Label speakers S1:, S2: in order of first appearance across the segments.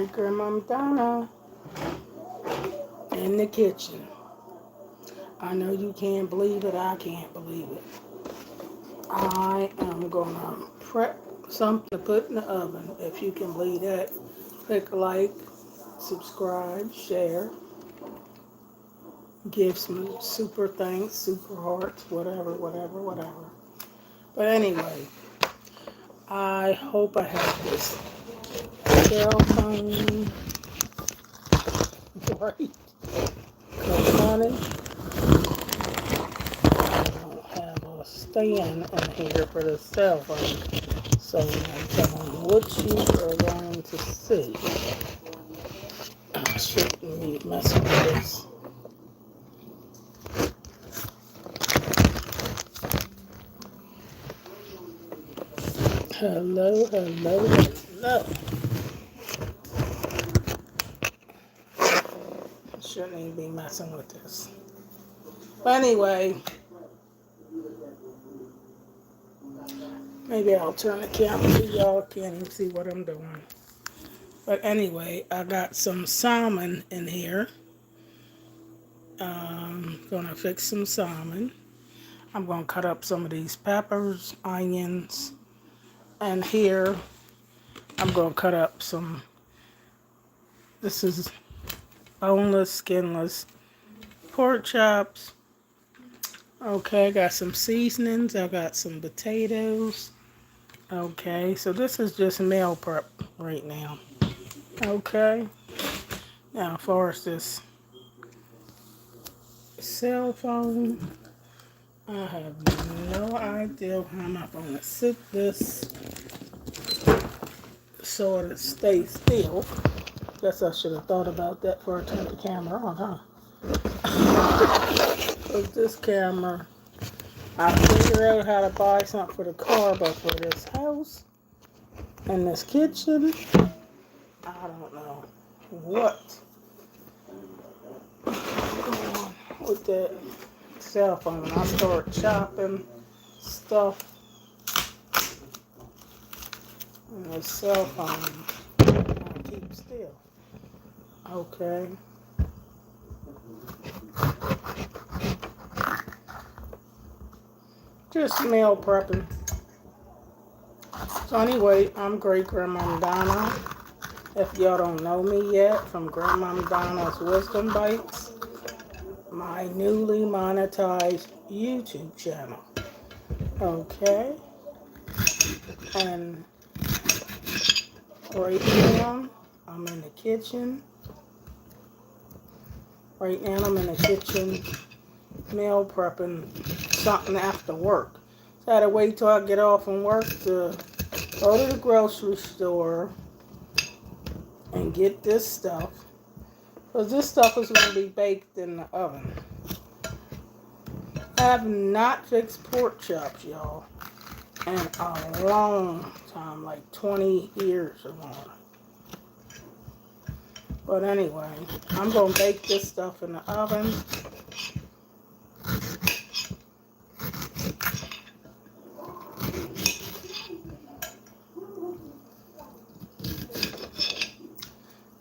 S1: Great Grandma Donna in the kitchen. I know you can't believe it. I can't believe it. I am gonna prep something to put in the oven. If you can believe that, click like, subscribe, share, give some super thanks, super hearts, whatever. But anyway, I hope I have this cell phone right. Because, honey, I don't have a stand in here for the cell phone. So I'm telling you what you are going to see. I shouldn't be messing with this. Hello. Shouldn't even be messing with this. But anyway, maybe I'll turn the camera so y'all can't even see what I'm doing. But anyway, I got some salmon in here. Gonna fix some salmon. I'm gonna cut up some of these peppers, onions, and here I'm gonna cut up some. This is boneless, skinless pork chops. Okay, got some seasonings. I got some potatoes. Okay, so this is just meal prep right now. Okay, now as far as this cell phone, I have no idea how I'm going to sit this so it stays still. Guess I should have thought about that before I turned the camera on, huh? With this camera, I figured out how to buy something for the car, but for this house and this kitchen, I don't know what with that cell phone. I start chopping stuff and the cell phone. I keep still. Okay. Just meal prepping. So anyway, I'm Great Grandma Donna. If y'all don't know me yet, from Grandma Donna's Wisdom Bites, my newly monetized YouTube channel. Okay. And right now, I'm in the kitchen. Right now, I'm in the kitchen meal prepping something after work. So I had to wait till I get off from work to go to the grocery store and get this stuff. Because this stuff is going to be baked in the oven. I have not fixed pork chops, y'all, in a long time, like 20 years or more. But anyway, I'm going to bake this stuff in the oven.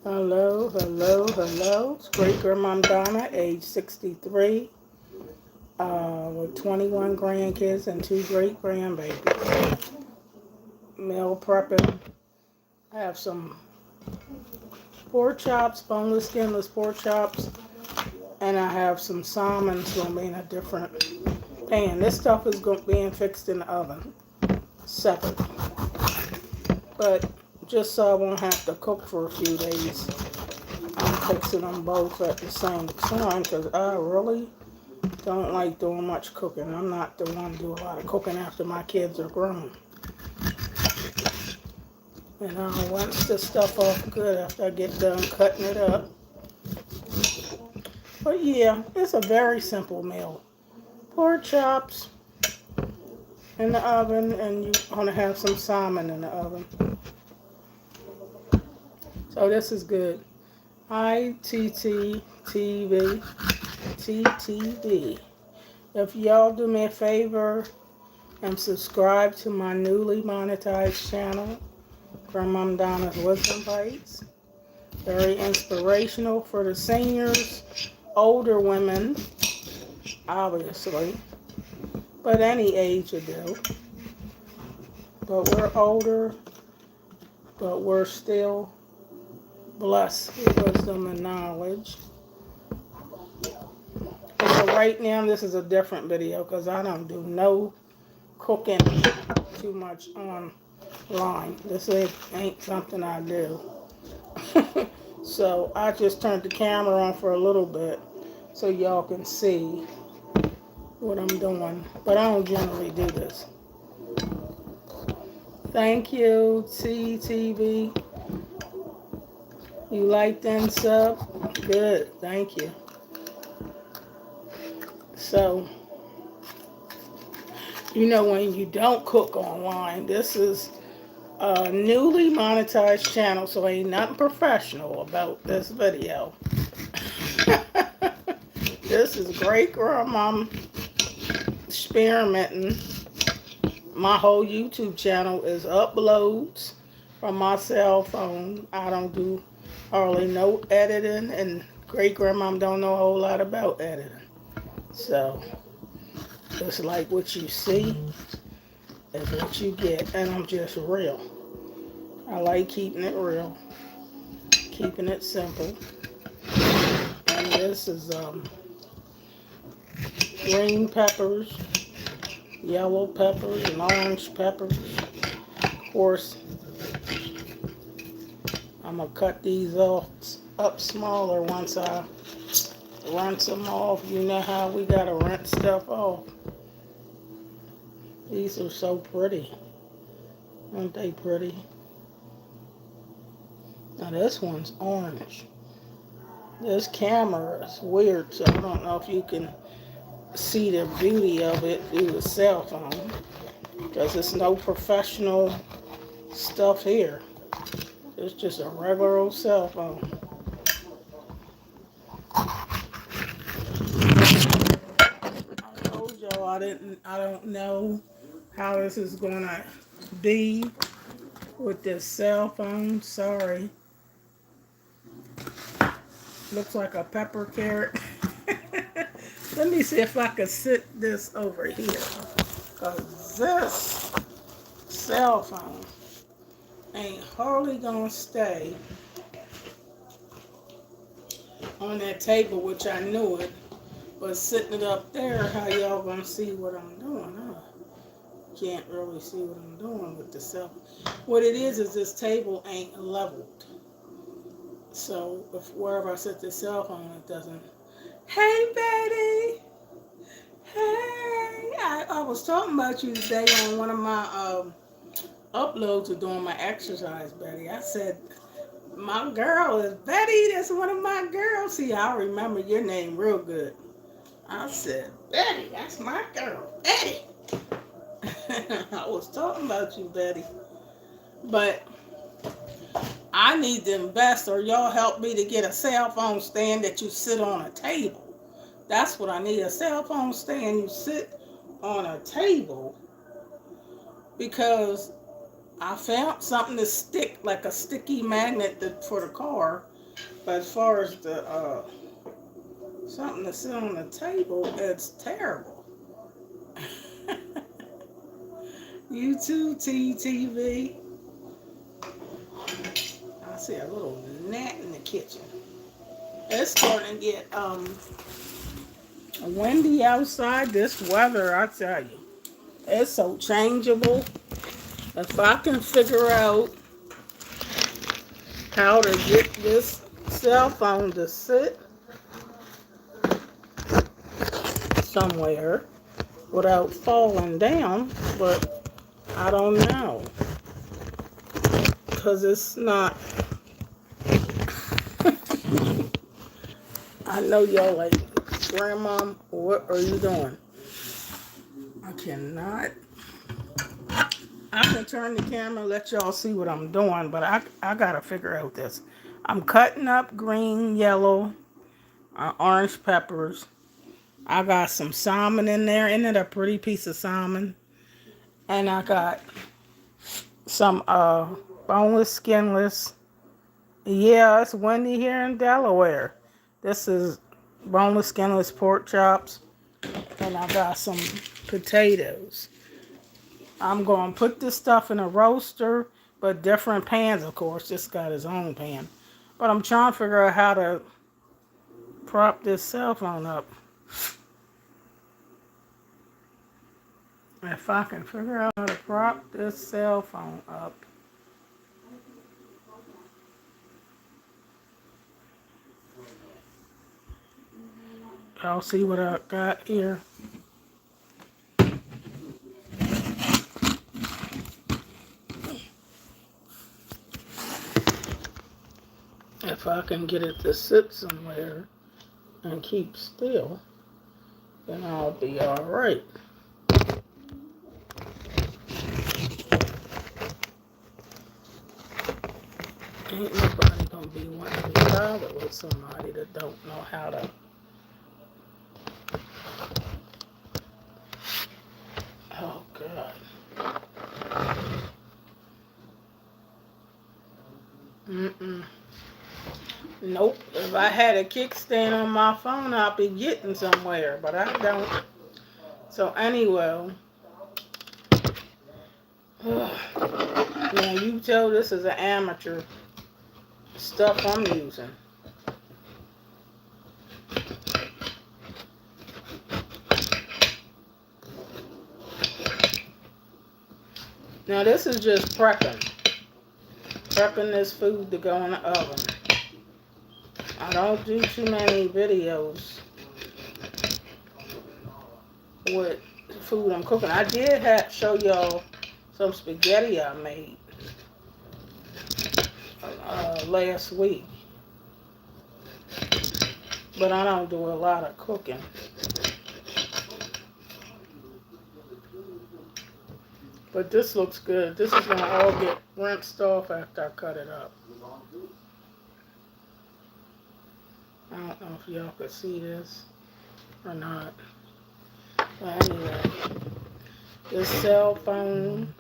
S1: Hello. It's Great Grandma Donna, age 63, with 21 grandkids and 2 great grandbabies. Meal prepping. I have some pork chops, boneless, skinless pork chops, and I have some salmon. It's going to be in a different pan. This stuff is being fixed in the oven, separate. But just so I won't have to cook for a few days, I'm fixing them both at the same time because I really don't like doing much cooking. I'm not the one to do a lot of cooking after my kids are grown. And I'll rinse the stuff off good after I get done cutting it up. But yeah, it's a very simple meal. Pork chops in the oven, and you're going to have some salmon in the oven. So this is good. ITTTV. If y'all do me a favor and subscribe to my newly monetized channel, Grandma Donna's Wisdom Bites, Very inspirational for the seniors, older women, obviously, but any age will do. But we're older, but we're still blessed with wisdom and knowledge. And so right now, this is a different video because I don't do no cooking too much online. This ain't something I do. So I just turned the camera on for a little bit so y'all can see what I'm doing. But I don't generally do this. Thank you, CTV. You liked and sub? Good, thank you. So, you know when you don't cook online, this is a newly monetized channel, so ain't nothing professional about this video. This is great grandma experimenting. My whole YouTube channel is uploads from my cell phone. I don't do hardly no editing, and great grandmom don't know a whole lot about editing. So it's like what you see is what you get, and I'm just real. I like keeping it real, keeping it simple. And this is green peppers, yellow peppers, and orange peppers. Of course, I'm gonna cut these off up smaller once I rinse them off. You know how we gotta rinse stuff off. These are so pretty. Aren't they pretty? Now this one's orange. This camera is weird, so I don't know if you can see the beauty of it through the cell phone, because it's no professional stuff here. It's just a regular old cell phone. I told y'all I don't know how this is gonna be with this cell phone. Sorry. Looks like a pepper carrot. Let me see if I can sit this over here. Because this cell phone ain't hardly gonna stay on that table, which I knew it. But sitting it up there, how y'all gonna see what I'm doing? Huh? Can't really see what I'm doing with the cell phone. What it is this table ain't leveled. So if wherever I set the cell phone, it doesn't. Hey, Betty. Hey. I was talking about you today on one of my uploads of doing my exercise, Betty. I said, my girl is Betty. That's one of my girls. See, I remember your name real good. I said, Betty, that's my girl. Betty. I was talking about you, Betty. But I need to invest, or y'all help me to get a cell phone stand that you sit on a table. That's what I need, a cell phone stand you sit on a table, because I found something to stick, like a sticky magnet for the car. But as far as the something to sit on the table, it's terrible. YouTube TTV. I see a little gnat in the kitchen. It's starting to get windy outside. This weather, I tell you, it's so changeable. If I can figure out how to get this cell phone to sit somewhere without falling down, but I don't know, because it's not. I know y'all like, Grandma, what are you doing? I cannot. I can turn the camera and let y'all see what I'm doing, but I gotta figure out this. I'm cutting up green, yellow, orange peppers. I got some salmon in there. Isn't it a pretty piece of salmon? And I got some boneless, skinless Yeah, it's windy here in Delaware. This is boneless, skinless pork chops, and I got some potatoes. I'm going to put this stuff in a roaster, but different pans, of course. This got his own pan. But I'm trying to figure out how to prop this cell phone up. If I can figure out how to prop this cell phone up. Y'all see what I got here? If I can get it to sit somewhere and keep still, then I'll be alright. Ain't nobody gonna be wanting to be bothered with somebody that don't know how to. Oh God. Mm-mm. Nope. If I had a kickstand on my phone, I'd be getting somewhere, but I don't. So anyway, now you tell this is an amateur stuff I'm using. Now this is just prepping this food to go in the oven. I don't do too many videos with food I'm cooking. I did show y'all some spaghetti I made last week, but I don't do a lot of cooking. But this looks good. This is gonna all get rinsed off after I cut it up. I don't know if y'all could see this or not. But anyway, this cell phone.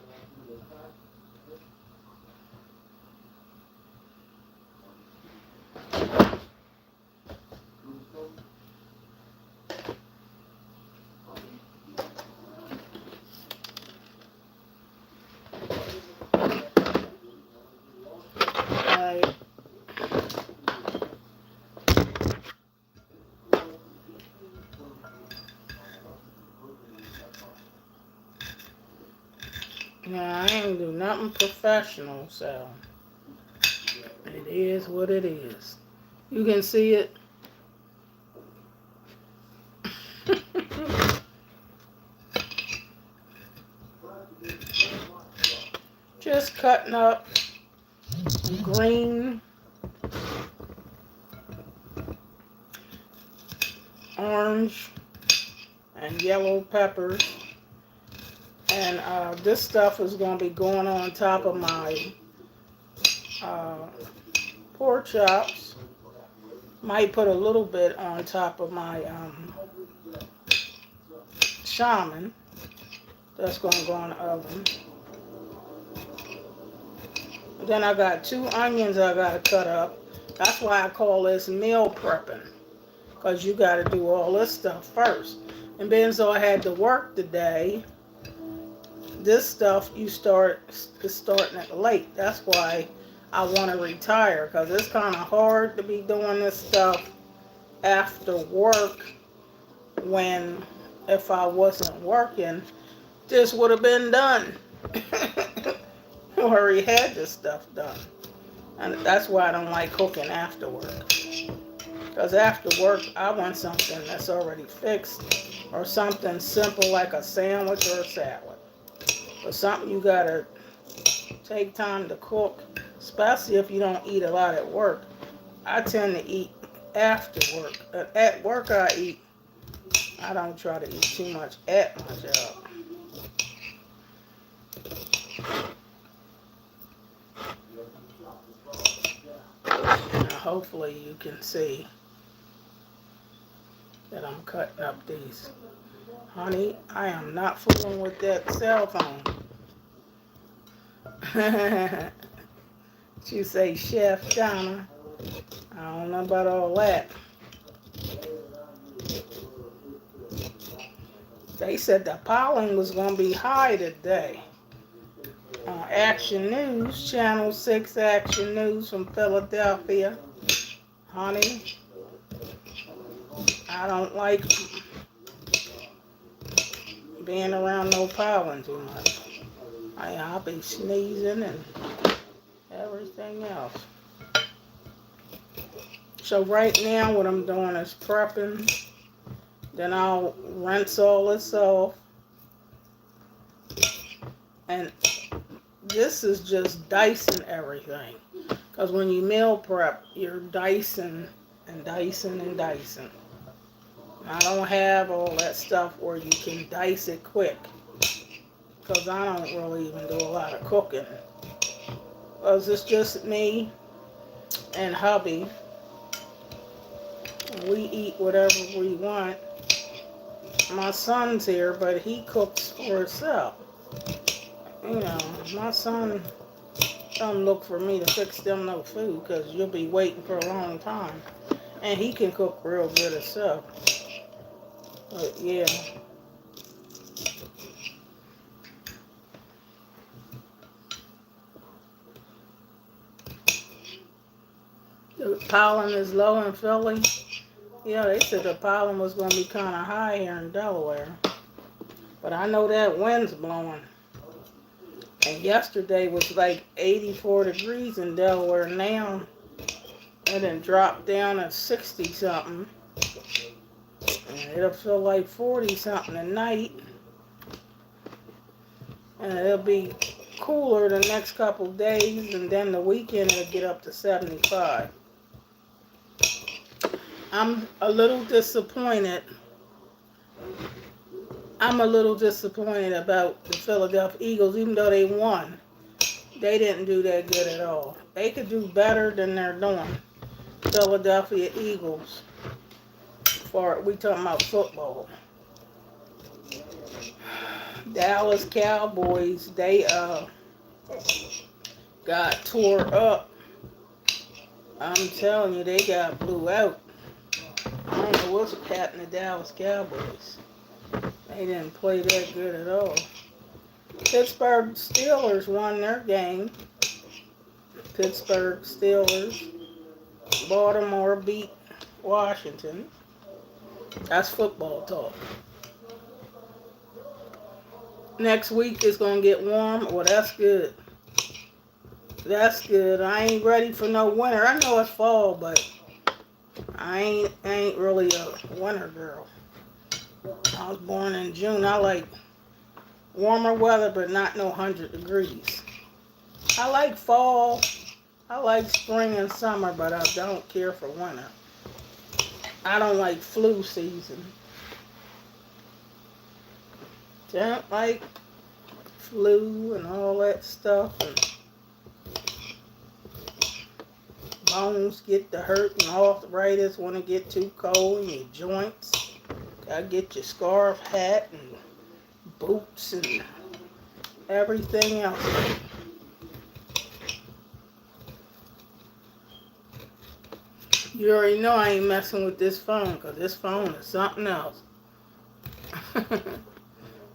S1: Now, I ain't do nothing professional, so it is what it is. You can see it. Just cutting up green, orange, and yellow peppers. And this stuff is going to be going on top of my pork chops. Might put a little bit on top of my shaman. That's going to go in the oven. Then I got 2 onions I got to cut up. That's why I call this meal prepping. Because you got to do all this stuff first. And being so I had to work today, this stuff is starting it late. That's why I want to retire. Because it's kind of hard to be doing this stuff after work when if I wasn't working, this would have been done. Already had this stuff done. And that's why I don't like cooking after work. Because after work, I want something that's already fixed or something simple like a sandwich or a salad. Or something you got to take time to cook, especially if you don't eat a lot at work. I tend to eat after work. At work I eat. I don't try to eat too much at my job. Now hopefully you can see that I'm cutting up these. Honey, I am not fooling with that cell phone. You say Chef Donna. I don't know about all that. They said the pollen was going to be high today. Action News, Channel 6 Action News from Philadelphia. Honey, I don't like being around no pollen too much. I'll be sneezing and everything else. So right now what I'm doing is prepping. Then I'll rinse all this off. And this is just dicing everything. Because when you meal prep, you're dicing and dicing and dicing. I don't have all that stuff where you can dice it quick. Because I don't really even do a lot of cooking. Because it's just me and hubby. We eat whatever we want. My son's here, but he cooks for himself. You know, my son don't look for me to fix them no food because you'll be waiting for a long time. And he can cook real good himself. But yeah. The pollen is low in Philly. Yeah, they said the pollen was going to be kind of high here in Delaware. But I know that wind's blowing. And yesterday was like 84 degrees in Delaware. Now it done dropped down to 60 something. And it'll feel like 40 something tonight. And it'll be cooler the next couple days. And then the weekend it'll get up to 75. I'm a little disappointed. About the Philadelphia Eagles, even though they won. They didn't do that good at all. They could do better than they're doing. Philadelphia Eagles. We talking about football. Dallas Cowboys, they got tore up. I'm telling you, they got blew out. I don't know what's happened to Dallas Cowboys. They didn't play that good at all. Pittsburgh Steelers won their game. Pittsburgh Steelers. Baltimore beat Washington. That's football talk. Next week is going to get warm. Well, that's good. That's good. I ain't ready for no winter. I know it's fall, but I ain't really a winter girl. I was born in June. I like warmer weather, but not no 100 degrees. I like fall. I like spring and summer, but I don't care for winter. I don't like flu season. Don't like flu and all that stuff. And bones get to hurt and arthritis when it get too cold in your joints. Gotta get your scarf, hat, and boots and everything else. You already know I ain't messing with this phone because this phone is something else.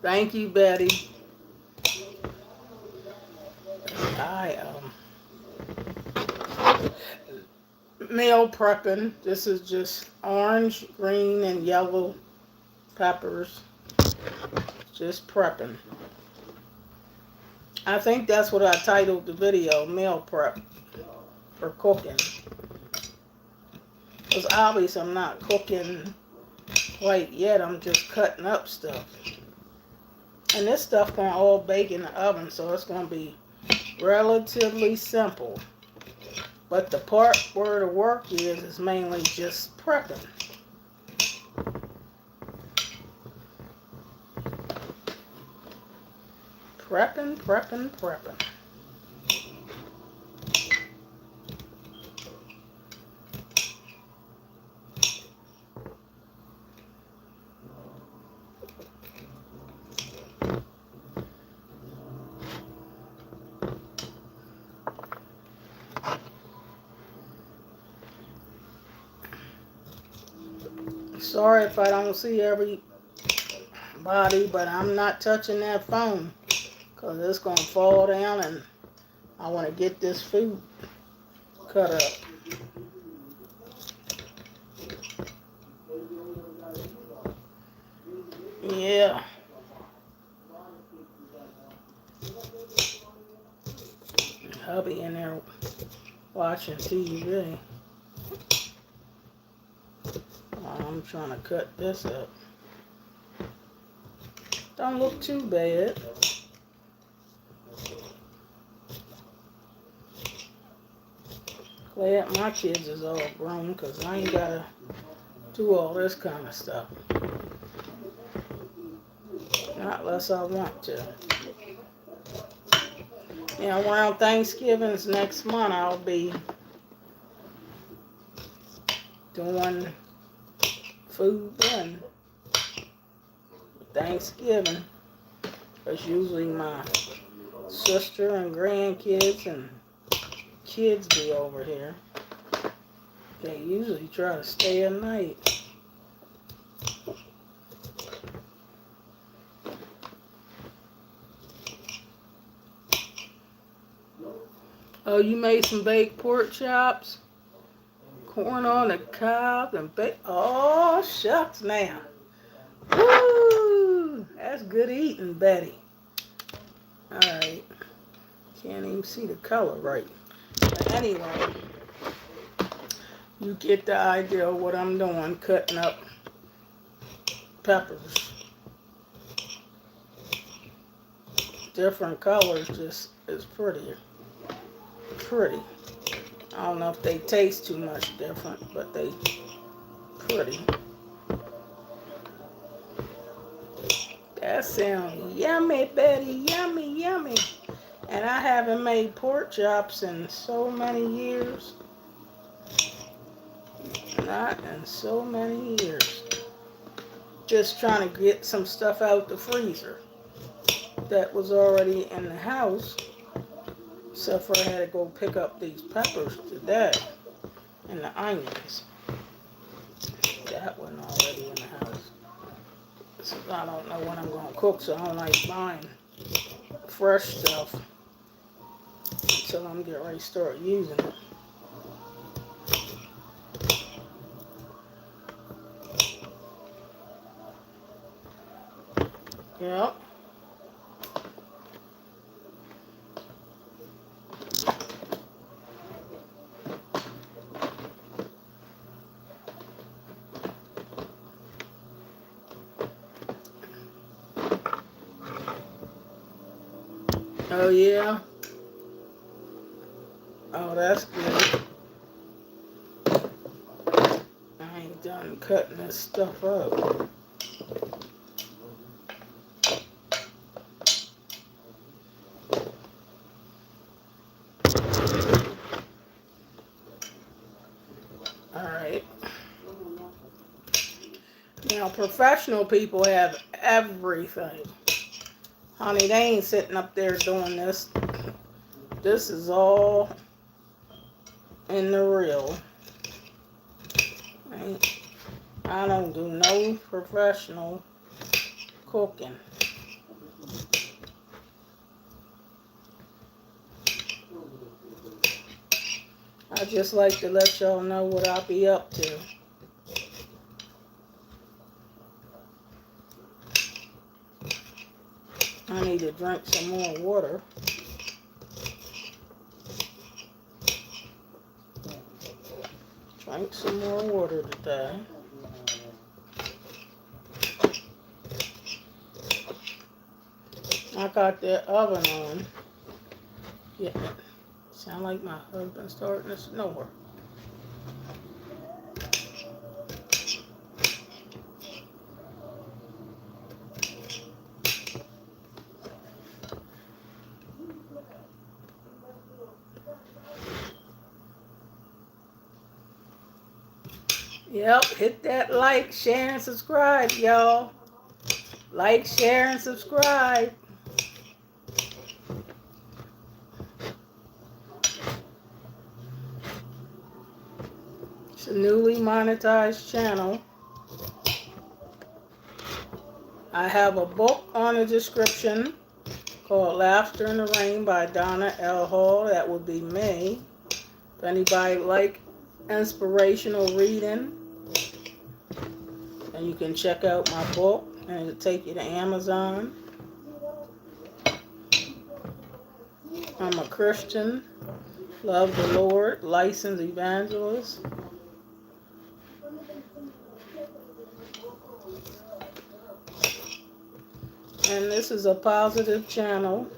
S1: Thank you, Betty. I meal prepping. This is just orange, green, and yellow peppers. Just prepping. I think that's what I titled the video, meal prep for cooking. Because obviously I'm not cooking quite yet. I'm just cutting up stuff. And this stuff going to all bake in the oven, so it's going to be relatively simple. But the part where the work is mainly just prepping. Prepping. Sorry if I don't see everybody, but I'm not touching that phone because it's going to fall down and I want to get this food cut up. Yeah. Hubby in there watching TV while I'm trying to cut this up. Don't look too bad. Glad my kids is all grown because I ain't got to do all this kind of stuff. Not unless I want to. Yeah, around Thanksgiving's next month, I'll be doing food then. Thanksgiving. Because usually my sister and grandkids and kids be over here. They usually try to stay a night. Oh, you made some baked pork chops? Corn on the cob and baked. Oh, shucks now. Woo! That's good eating, Betty. Alright. Can't even see the color right. But anyway, you get the idea of what I'm doing, cutting up peppers. Different colors just is prettier. Pretty. I don't know if they taste too much different, but they pretty. That sounds yummy, Betty. Yummy, yummy. And I haven't made pork chops in so many years. Not in so many years. Just trying to get some stuff out the freezer that was already in the house. Except for I had to go pick up these peppers today and the onions. That wasn't already in the house. So I don't know when I'm going to cook, so I don't like buying fresh stuff until I'm getting ready to start using it. Yep. Oh, yeah? Oh, that's good. I ain't done cutting this stuff up. Alright. Now, professional people have everything. Honey, they ain't sitting up there doing this. This is all in the reel. I don't do no professional cooking. I just like to let y'all know what I'll be up to. I need to drink some more water. Drink some more water today. I got that oven on. Yeah. Sound like my husband starting to snore. Yep, hit that like, share, and subscribe, y'all. Like, share, and subscribe. It's a newly monetized channel. I have a book on the description called Laughter in the Rain by Donna L. Hall. That would be me. If anybody like inspirational reading, and you can check out my book, and it'll take you to Amazon. I'm a Christian, love the Lord, licensed evangelist. And this is a positive channel.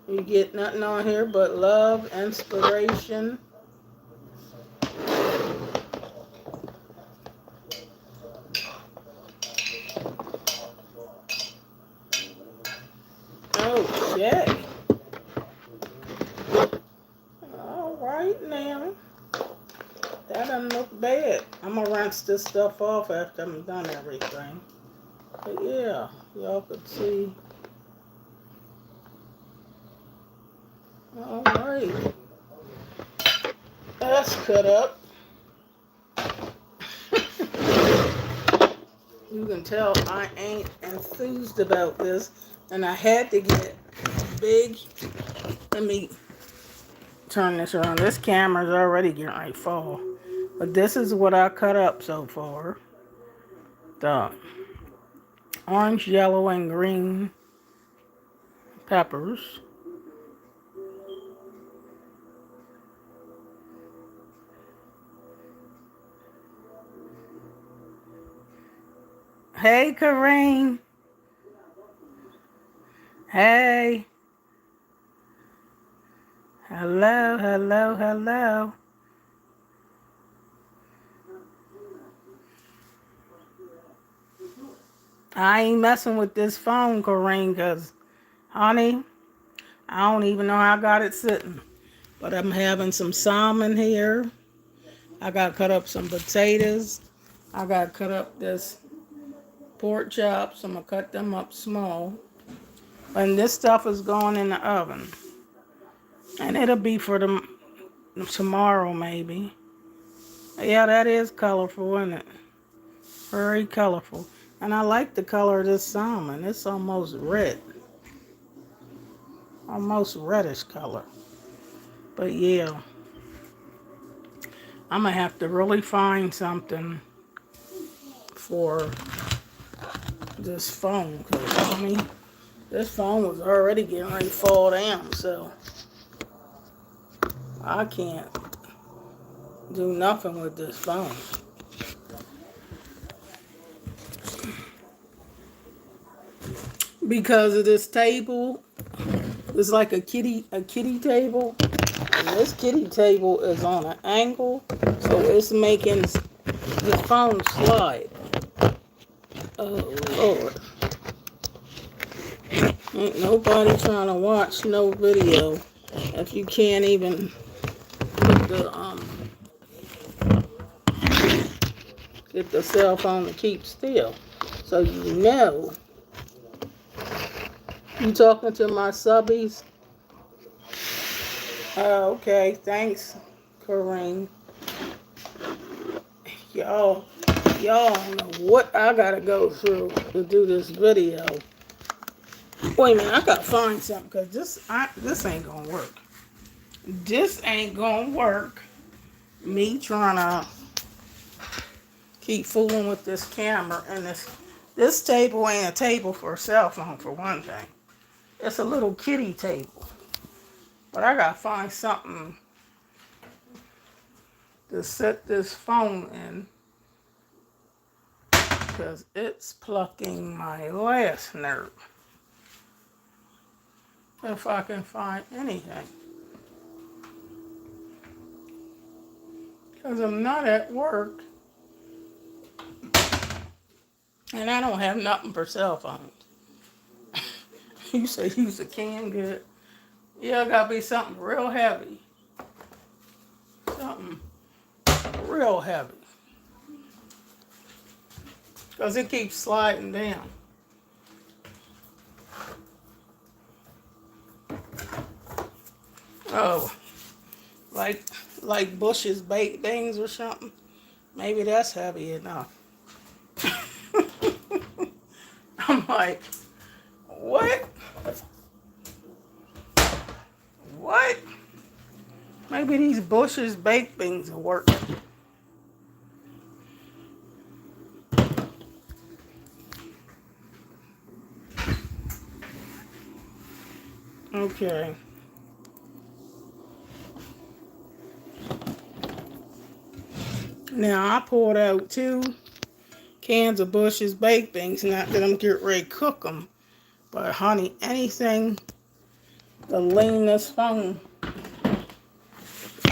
S1: You get nothing on here but love, inspiration. Okay. All right now. That doesn't look bad. I'm going to rinse this stuff off after I'm done everything. But yeah, y'all could see. All right. That's cut up. You can tell I ain't enthused about this. And I had to get big. Let me turn this around. This camera's already getting ready to fall. But this is what I cut up so far. The orange, yellow, and green peppers. Hey, Kareem. Hey. Hello, hello, hello. I ain't messing with this phone, Kareem, because, honey, I don't even know how I got it sitting. But I'm having some salmon here. I got to cut up some potatoes. I got to cut up this pork chops. I'm going to cut them up small. And this stuff is going in the oven. And it'll be for tomorrow, maybe. Yeah, that is colorful, isn't it? Very colorful. And I like the color of this salmon. It's almost red. Almost reddish color. But yeah. I'm going to have to really find something for this phone. Because, I mean, this phone was already getting ready to fall down. So, I can't do nothing with this phone. Because of this table. It's like a kitty table. And this kitty table is on an angle. So it's making this phone slide. Oh, Lord. Ain't nobody trying to watch no video if you can't even get the cell phone to keep still. So you know. You talking to my subbies? Oh, okay. Thanks, Kareem. Y'all don't know what I gotta go through to do this video. Wait a minute, I gotta find something because this ain't gonna work. This ain't gonna work. Me trying to keep fooling with this camera, and this table ain't a table for a cell phone for one thing. It's a little kitty table. But I gotta find something to set this phone in because it's plucking my last nerve. If I can find anything. Because I'm not at work. And I don't have nothing for cell phones. You say use a can good. Yeah, it gotta be something real heavy. Something real heavy. Because it keeps sliding down. Oh, like Bush's baked things or something. Maybe that's heavy enough. I'm like, what? What? Maybe these Bush's baked beans will work. Okay. Now I poured out 2 cans of Bush's baked beans. Not that I'm getting ready to cook them, but honey, anything to lean this phone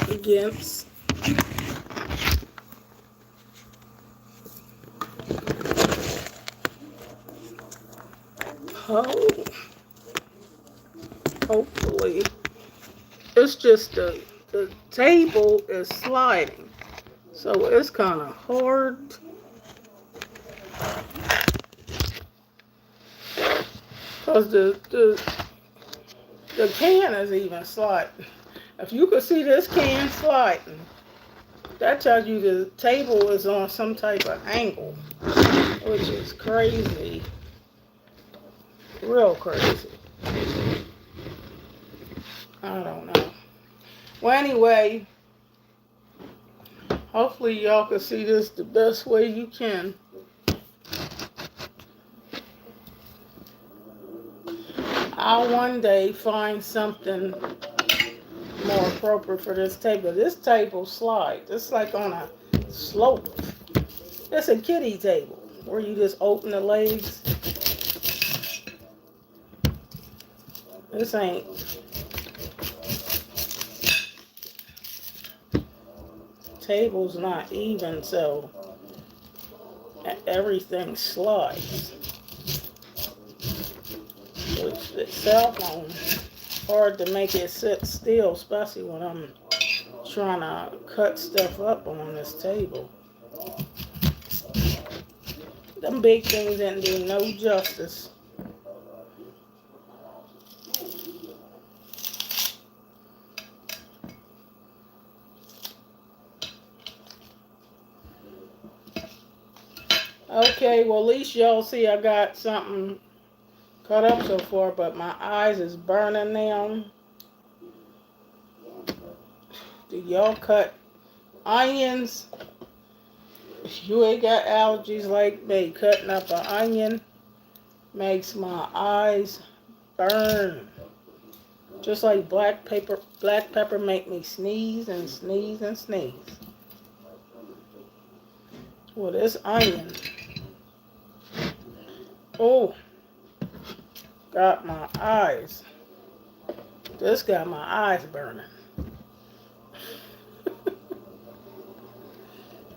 S1: against. Oh, hopefully. It's just the table is sliding, so it's kind of hard. Because the can is even sliding. If you could see this can sliding, that tells you the table is on some type of angle, which is crazy. Real crazy. I don't know. Well, anyway, hopefully y'all can see this the best way you can. I'll one day find something more appropriate for this table. This table slides. It's like on a slope. It's a kiddie table where you just open the legs. This ain't. Table's not even, so everything slides. Which the cell phone, hard to make it sit still, especially when I'm trying to cut stuff up on this table. Them big things didn't do no justice. Okay, well at least y'all see I got something cut up so far, but my eyes is burning now. Do y'all cut onions? If you ain't got allergies like me, cutting up an onion makes my eyes burn. Just like black pepper make me sneeze and sneeze and sneeze. Well, this onion, oh, got my eyes. This got my eyes burning.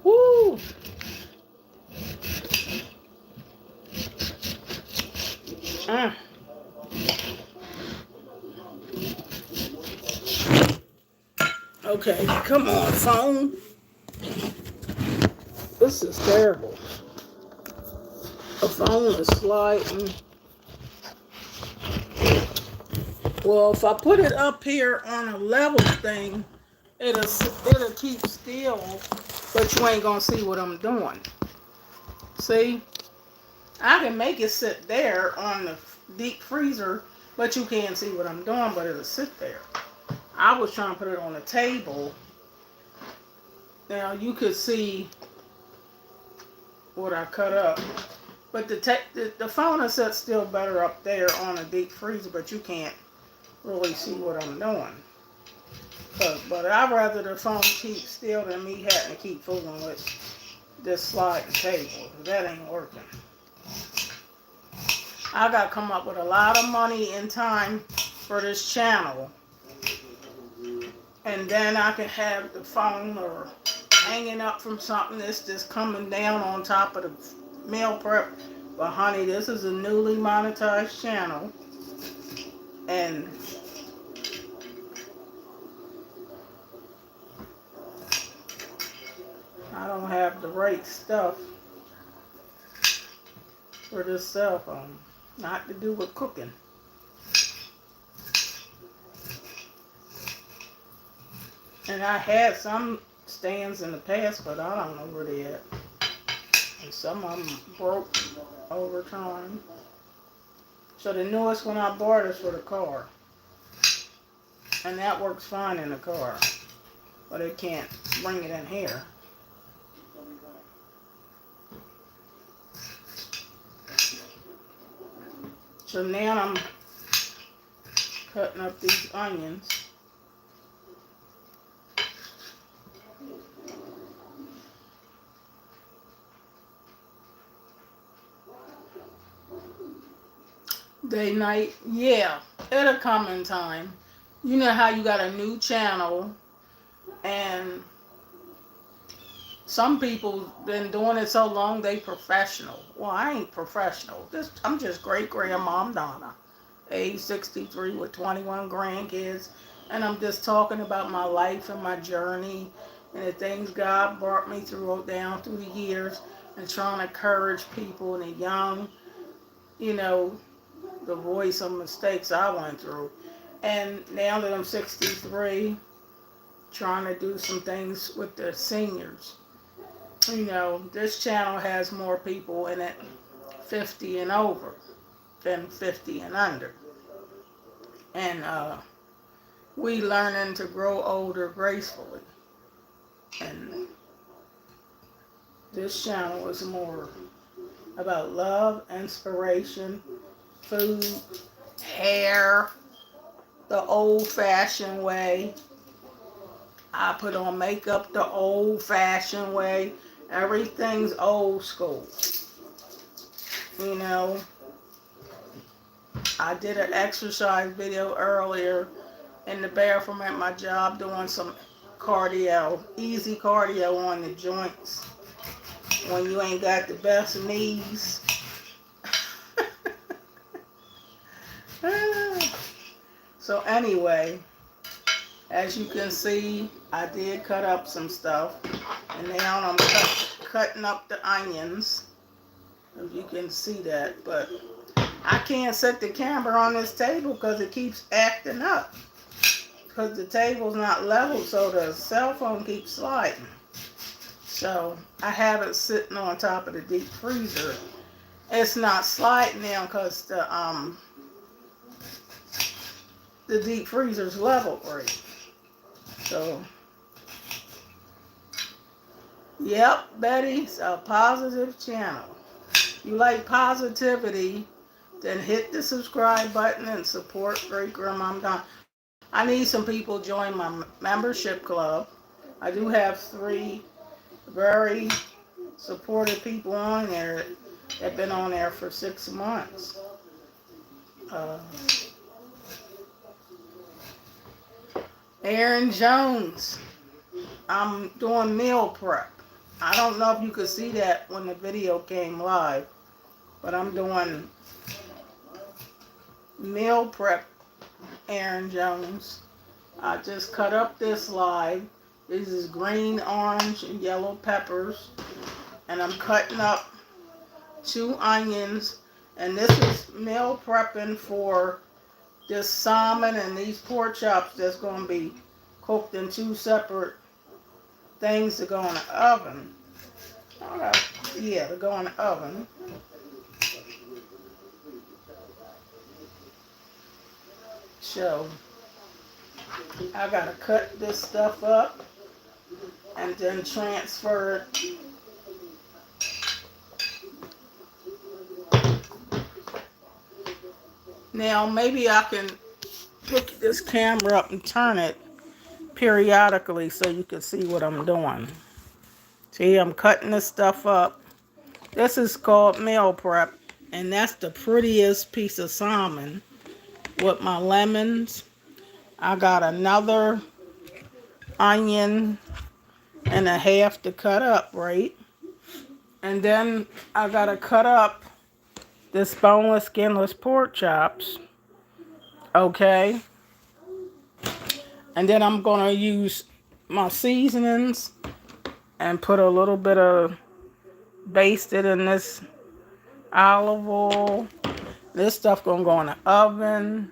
S1: Woo! Okay, come on, phone. This is terrible. The phone is sliding. Well, if I put it up here on a level thing, it'll keep still, but you ain't gonna see what I'm doing. See? I can make it sit there on the deep freezer, but you can't see what I'm doing, but it'll sit there. I was trying to put it on the table. Now you could see what I cut up. But the phone is set still better up there on a deep freezer, but you can't really see what I'm doing. But I'd rather the phone keep still than me having to keep fooling with this sliding table. That ain't working. I got to come up with a lot of money and time for this channel. And then I can have the phone or hanging up from something that's just coming down on top of the meal prep. But honey, this is a newly monetized channel. And I don't have the right stuff for this cell phone. Not to do with cooking. And I had some stands in the past, but I don't know where they at. And some of them broke over time. So the newest one I bought is for the car. And that works fine in the car. But it can't bring it in here. So now I'm cutting up these onions. Day night, yeah, it'll come in time. You know how you got a new channel and some people been doing it so long they professional. Well, I ain't professional. I'm just great grandmom Donna, age 63 with 21 grandkids, and I'm just talking about my life and my journey and the things God brought me through down through the years, and trying to encourage people and the young, you know, the voice of mistakes I went through. And now that I'm 63, trying to do some things with the seniors. You know, this channel has more people in it 50 and over than 50 and under. And we learning to grow older gracefully. And this channel is more about love, inspiration, food, hair, the old-fashioned way. I put on makeup the old-fashioned way. Everything's old school. You know, I did an exercise video earlier in the bathroom at my job doing some cardio, easy cardio on the joints when you ain't got the best knees. So anyway, as you can see, I did cut up some stuff, and now I'm cutting up the onions, if you can see that, but I can't set the camera on this table because it keeps acting up, because the table's not level, so the cell phone keeps sliding. So I have it sitting on top of the deep freezer. It's not sliding now because the deep freezer's level right. So, yep, Betty, it's a positive channel. You like positivity, then hit the subscribe button and support Great Grandma Donna. I need some people to join my membership club. I do have 3 very supportive people on there that have been on there for 6 months. Aaron Jones, I'm doing meal prep. I don't know if you could see that when the video came live, but I'm doing meal prep, Aaron Jones. I just cut up this live. This is green, orange, and yellow peppers. And I'm cutting up 2 onions. And this is meal prepping for this salmon and these pork chops that's going to be cooked in 2 separate things to go in the oven. Yeah, to go in the oven. So, I got to cut this stuff up and then transfer it. Now, maybe I can pick this camera up and turn it periodically so you can see what I'm doing. See, I'm cutting this stuff up. This is called meal prep, and that's the prettiest piece of salmon with my lemons. I got another onion and a half to cut up, right? And then I got to cut up this boneless, skinless pork chops. Okay? And then I'm going to use my seasonings and put a little bit of, baste it in this olive oil. This stuff going to go in the oven.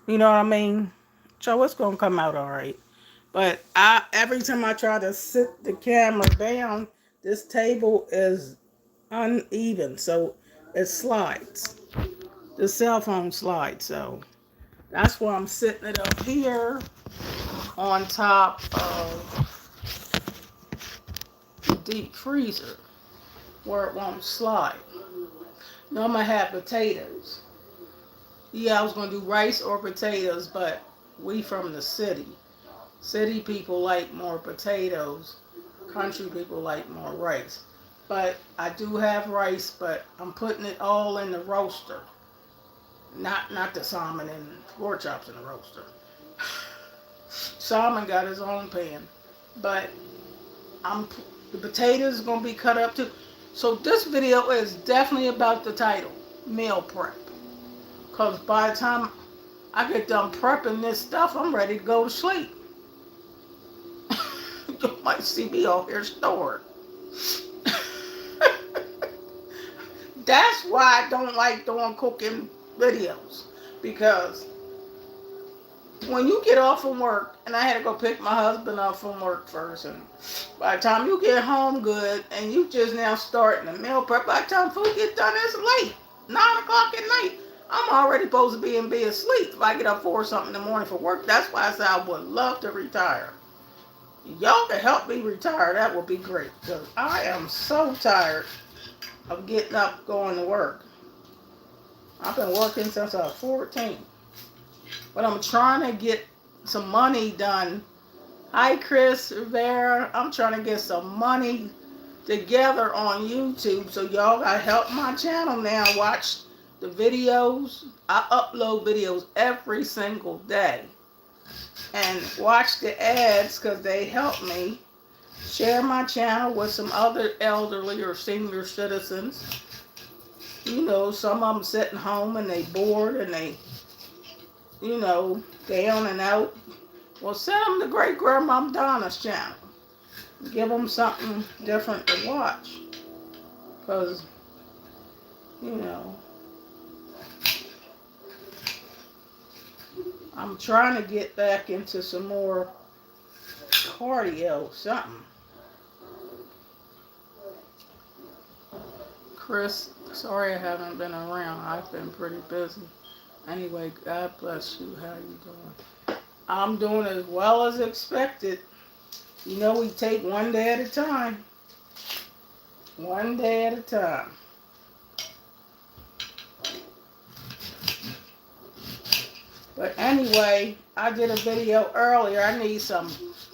S1: You know what I mean? So it's going to come out all right. But every time I try to sit the camera down, this table is uneven, so it slides. the cell phone slide. So that's why I'm sitting it up here on top of the deep freezer where it won't slide. Now I'm gonna have potatoes. Yeah, I was gonna do rice or potatoes, but we from the city. City people like more potatoes. Country people like more rice. But I do have rice, but I'm putting it all in the roaster. Not the salmon and pork chops in the roaster. Salmon got his own pan. But I'm the potatoes gonna be cut up too. So this video is definitely about the title, meal prep. Cause by the time I get done prepping this stuff, I'm ready to go to sleep. You might see me out here stored. That's why I don't like doing cooking videos. Because when you get off from work, and I had to go pick my husband up from work first, and by the time you get home good, and you just now starting the meal prep, by the time food get done, it's late. 9 o'clock at night. I'm already supposed to be in bed asleep if I get up 4 something in the morning for work. That's why I said I would love to retire. Y'all can help me retire. That would be great. Because I am so tired of getting up going to work. I've been working since I was 14. But I'm trying to get some money done. Hi, Chris Rivera. I'm trying to get some money together on YouTube. So y'all got to help my channel now. Watch the videos. I upload videos every single day. And watch the ads because they help me. Share my channel with some other elderly or senior citizens. You know, some of them sitting home and they bored and they, you know, down and out. Well, send them to Great Grandma Donna's channel. Give them something different to watch. Because, you know, I'm trying to get back into some more cardio, something. Chris, sorry I haven't been around. I've been pretty busy. Anyway, God bless you. How you doing? I'm doing as well as expected. You know, we take one day at a time. One day at a time. But anyway, I did a video earlier. I need some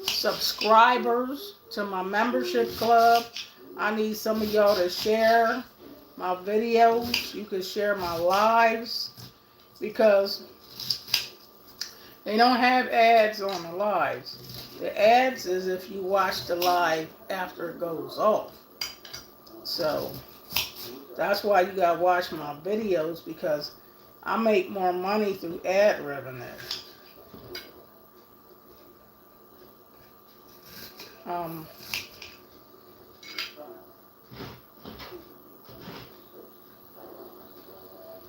S1: subscribers to my membership club. I need some of y'all to share my videos. You can share my lives. Because they don't have ads on the lives. The ads is if you watch the live after it goes off. So that's why you gotta watch my videos, because I make more money through ad revenue.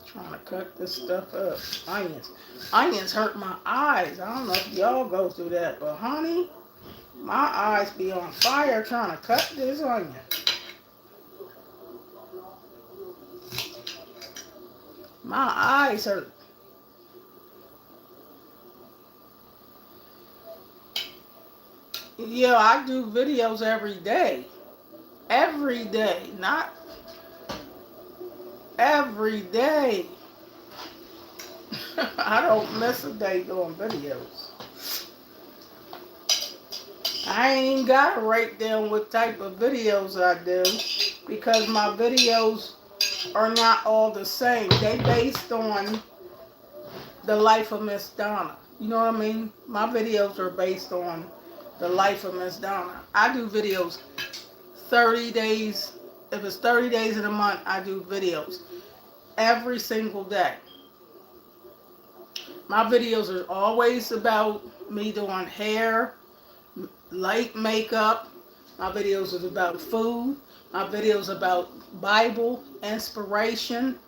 S1: Trying to cut this stuff up. Onions hurt my eyes. I don't know if y'all go through that, but honey, my eyes be on fire trying to cut this onion. My eyes hurt. Yeah, I do videos every day. Every day. Not every day. I don't miss a day doing videos. I ain't even got to write down what type of videos I do, because my videos are not all the same. They based on the life of Miss Donna. You know what I mean? My videos are based on the life of Miss Donna. I do videos 30 days. If it's 30 days in a month, I do videos every single day. My videos are always about me doing hair, light makeup. My videos is about food. My videos about Bible inspiration.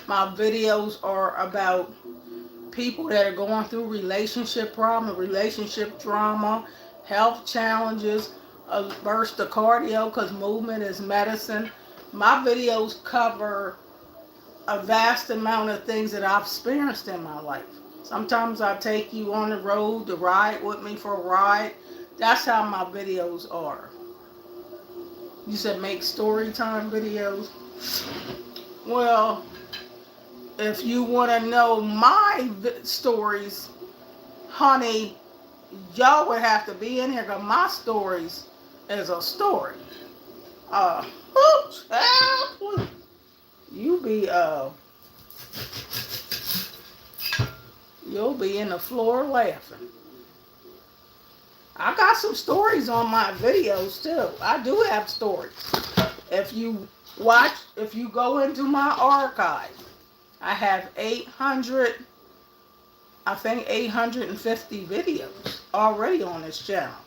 S1: My videos are about people that are going through relationship problems, relationship trauma, health challenges, a burst of cardio, because movement is medicine. My videos cover a vast amount of things that I've experienced in my life. Sometimes I take you on the road to ride with me for a ride. That's how my videos are. You said make story time videos. Well, if you want to know my stories, honey, y'all would have to be in here because my stories is a story. Oops, help, you be you'll be in the floor laughing. I got some stories on my videos too. I do have stories. If you if you go into my archive, I have 850 videos already on this channel.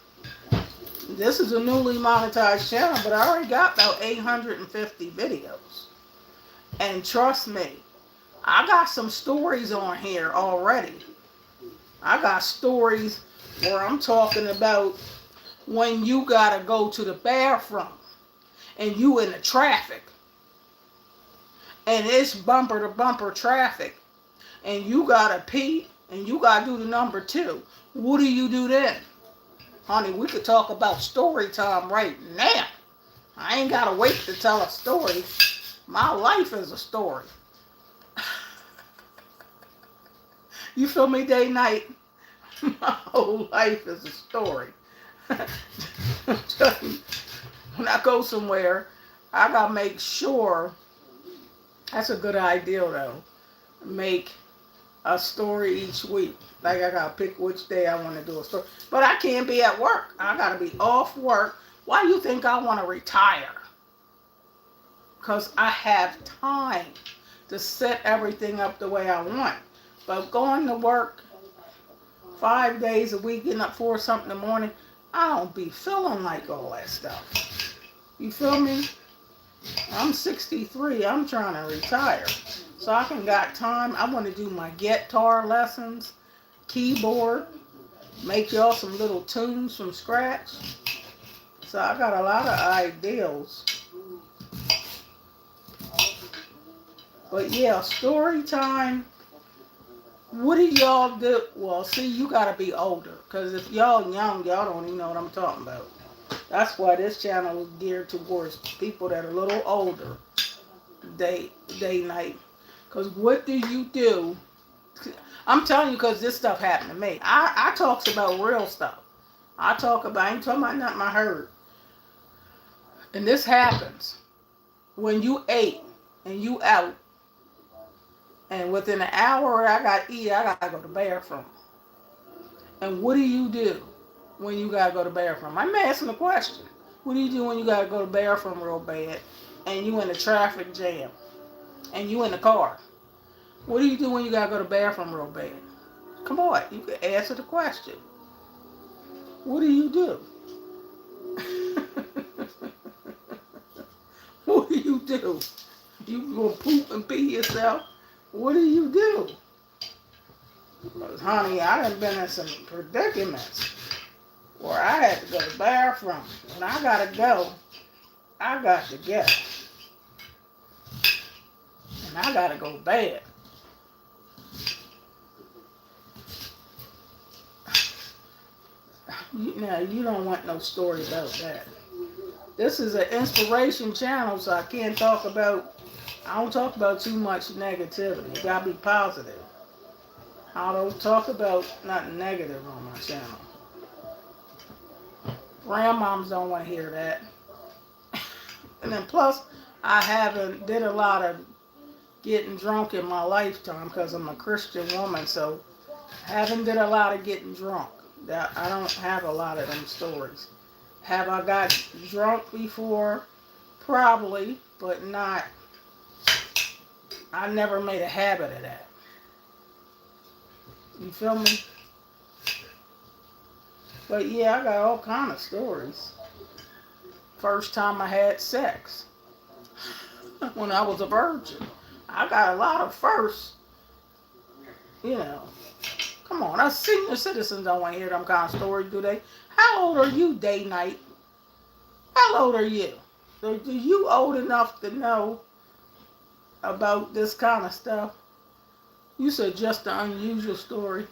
S1: This is a newly monetized channel, but I already got about 850 videos. And trust me, I got some stories on here already. I got stories where I'm talking about when you gotta go to the bathroom and you in the traffic and it's bumper to bumper traffic and you gotta pee and you gotta do the number 2. What do you do then? Honey, we could talk about story time right now. I ain't gotta wait to tell a story. My life is a story. You feel me, day, night? My whole life is a story. When I go somewhere, I gotta make sure. That's a good idea, though. Make a story each week. Like I gotta pick which day I want to do a story. But I can't be at work. I gotta be off work. Why do you think I want to retire? Because I have time to set everything up the way I want. But going to work 5 days a week, getting up 4 something in the morning, I don't be feeling like all that stuff. You feel me? I'm 63. I'm trying to retire. So I can got time. I want to do my guitar lessons, keyboard, make y'all some little tunes from scratch. So I got a lot of ideas. But yeah, story time. What do y'all do? Well, see, you got to be older. Because if y'all young, y'all don't even know what I'm talking about. That's why this channel is geared towards people that are a little older. Day, night. Because what do you do? I'm telling you because this stuff happened to me. I talks about real stuff. I ain't talking about nothing I heard. And this happens when you ate and you out. And within an hour I got to eat, I got to go to the bathroom. And what do you do when you got to go to the bathroom? I'm asking the question. What do you do when you got to go to the bathroom real bad and you in a traffic jam and you in the car? What do you do when you got to go to the bathroom real bad? Come on, you can answer the question. What do you do? What do you do? You gonna poop and pee yourself? What do you do? Because, honey, I done been in some predicaments where I had to go to the bathroom. When I gotta go, I got to go. And I gotta go bad. Now, you don't want no story about that. This is an inspiration channel, so I don't talk about too much negativity. You gotta be positive. I don't talk about nothing negative on my channel. Grandmoms don't want to hear that. And then plus, I haven't did a lot of getting drunk in my lifetime because I'm a Christian woman, so haven't did a lot of getting drunk. I don't have a lot of them stories. Have I got drunk before? Probably, but not. I never made a habit of that. You feel me? But yeah, I got all kind of stories. First time I had sex. When I was a virgin. I got a lot of firsts. You know. Come on, us senior citizens don't want to hear them kind of stories, do they? How old are you, day, night? How old are you? Are you old enough to know about this kind of stuff. You said just an unusual story.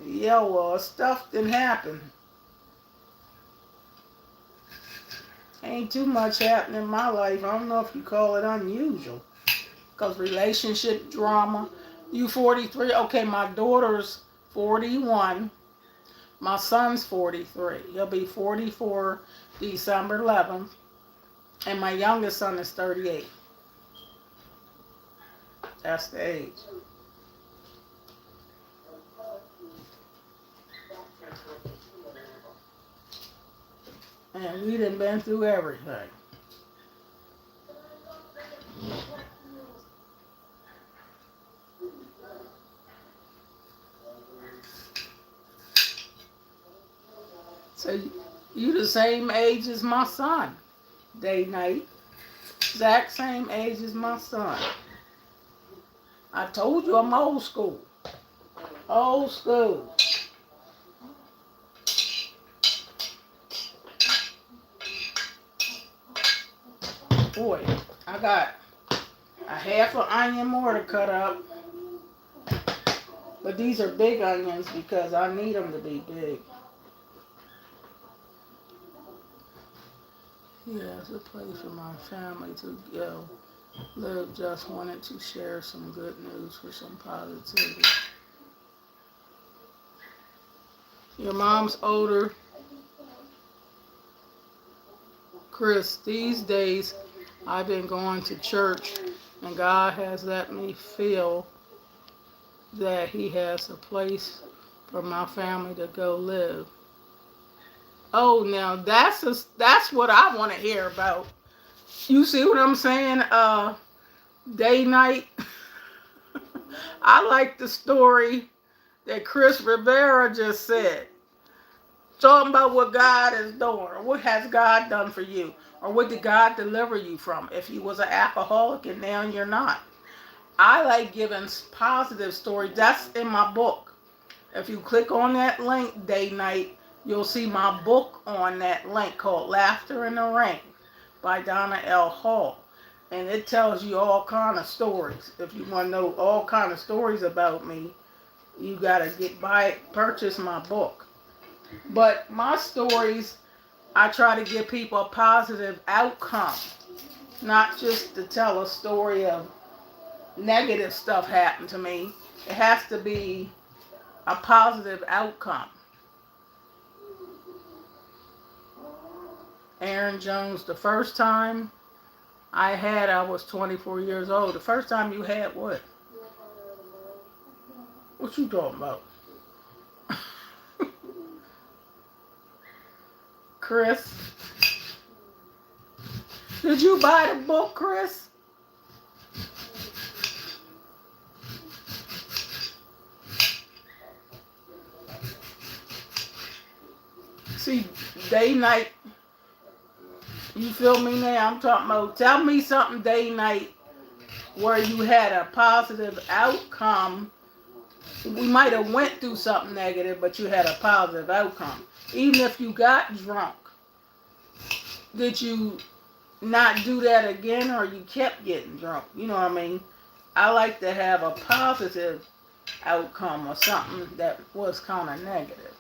S1: Yeah, well, stuff didn't happen. Ain't too much happening in my life. I don't know if you call it unusual. Because relationship drama. You 43. Okay, my daughter's 41. My son's 43. He'll be 44 December 11th. And my youngest son is 38. That's the age. And we done been through everything. So you the same age as my son. Day, night. Exact same age as my son. I told you I'm old school. Old school. Boy, I got a half an onion more to cut up. But these are big onions because I need them to be big. Yeah, it's a place for my family to go. Liv just wanted to share some good news for some positivity. Your mom's older. Chris, these days I've been going to church and God has let me feel that He has a place for my family to go live. Oh, now that's what I want to hear about. You see what I'm saying? Day night. I like the story that Chris Rivera just said. Talking about what God is doing, or what has God done for you, or what did God deliver you from if you was an alcoholic and now you're not. I like giving positive stories. That's in my book. If you click on that link, Day Night, you'll see my book on that link called Laughter in the Rain by Donna L. Hall. And it tells you all kind of stories. If you want to know all kind of stories about me, you got to purchase my book. But my stories, I try to give people a positive outcome, not just to tell a story of negative stuff happened to me. It has to be a positive outcome. Aaron Jones, the first time I was 24 years old. The first time you had what? What you talking about? Chris? Did you buy the book, Chris? See, Day Night, you feel me now? I'm talking about, tell me something, Day Night, where you had a positive outcome. We might have went through something negative, but you had a positive outcome. Even if you got drunk, did you not do that again, or you kept getting drunk? You know what I mean? I like to have a positive outcome or something that was kind of negative.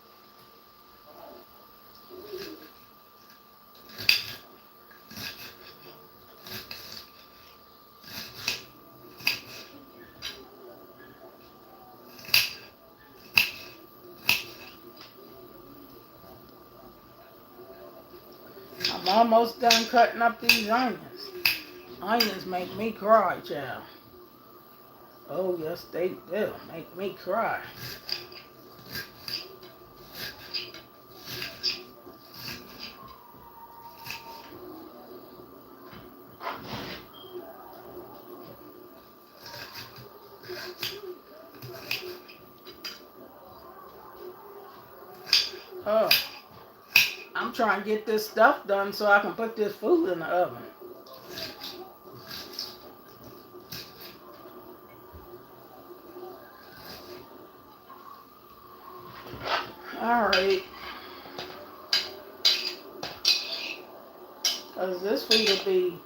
S1: I'm almost done cutting up these onions. Onions make me cry, child. Oh, yes, they do make me cry. Oh, I'm trying to get this stuff done so I can put this food in the oven. All right. Because this food will be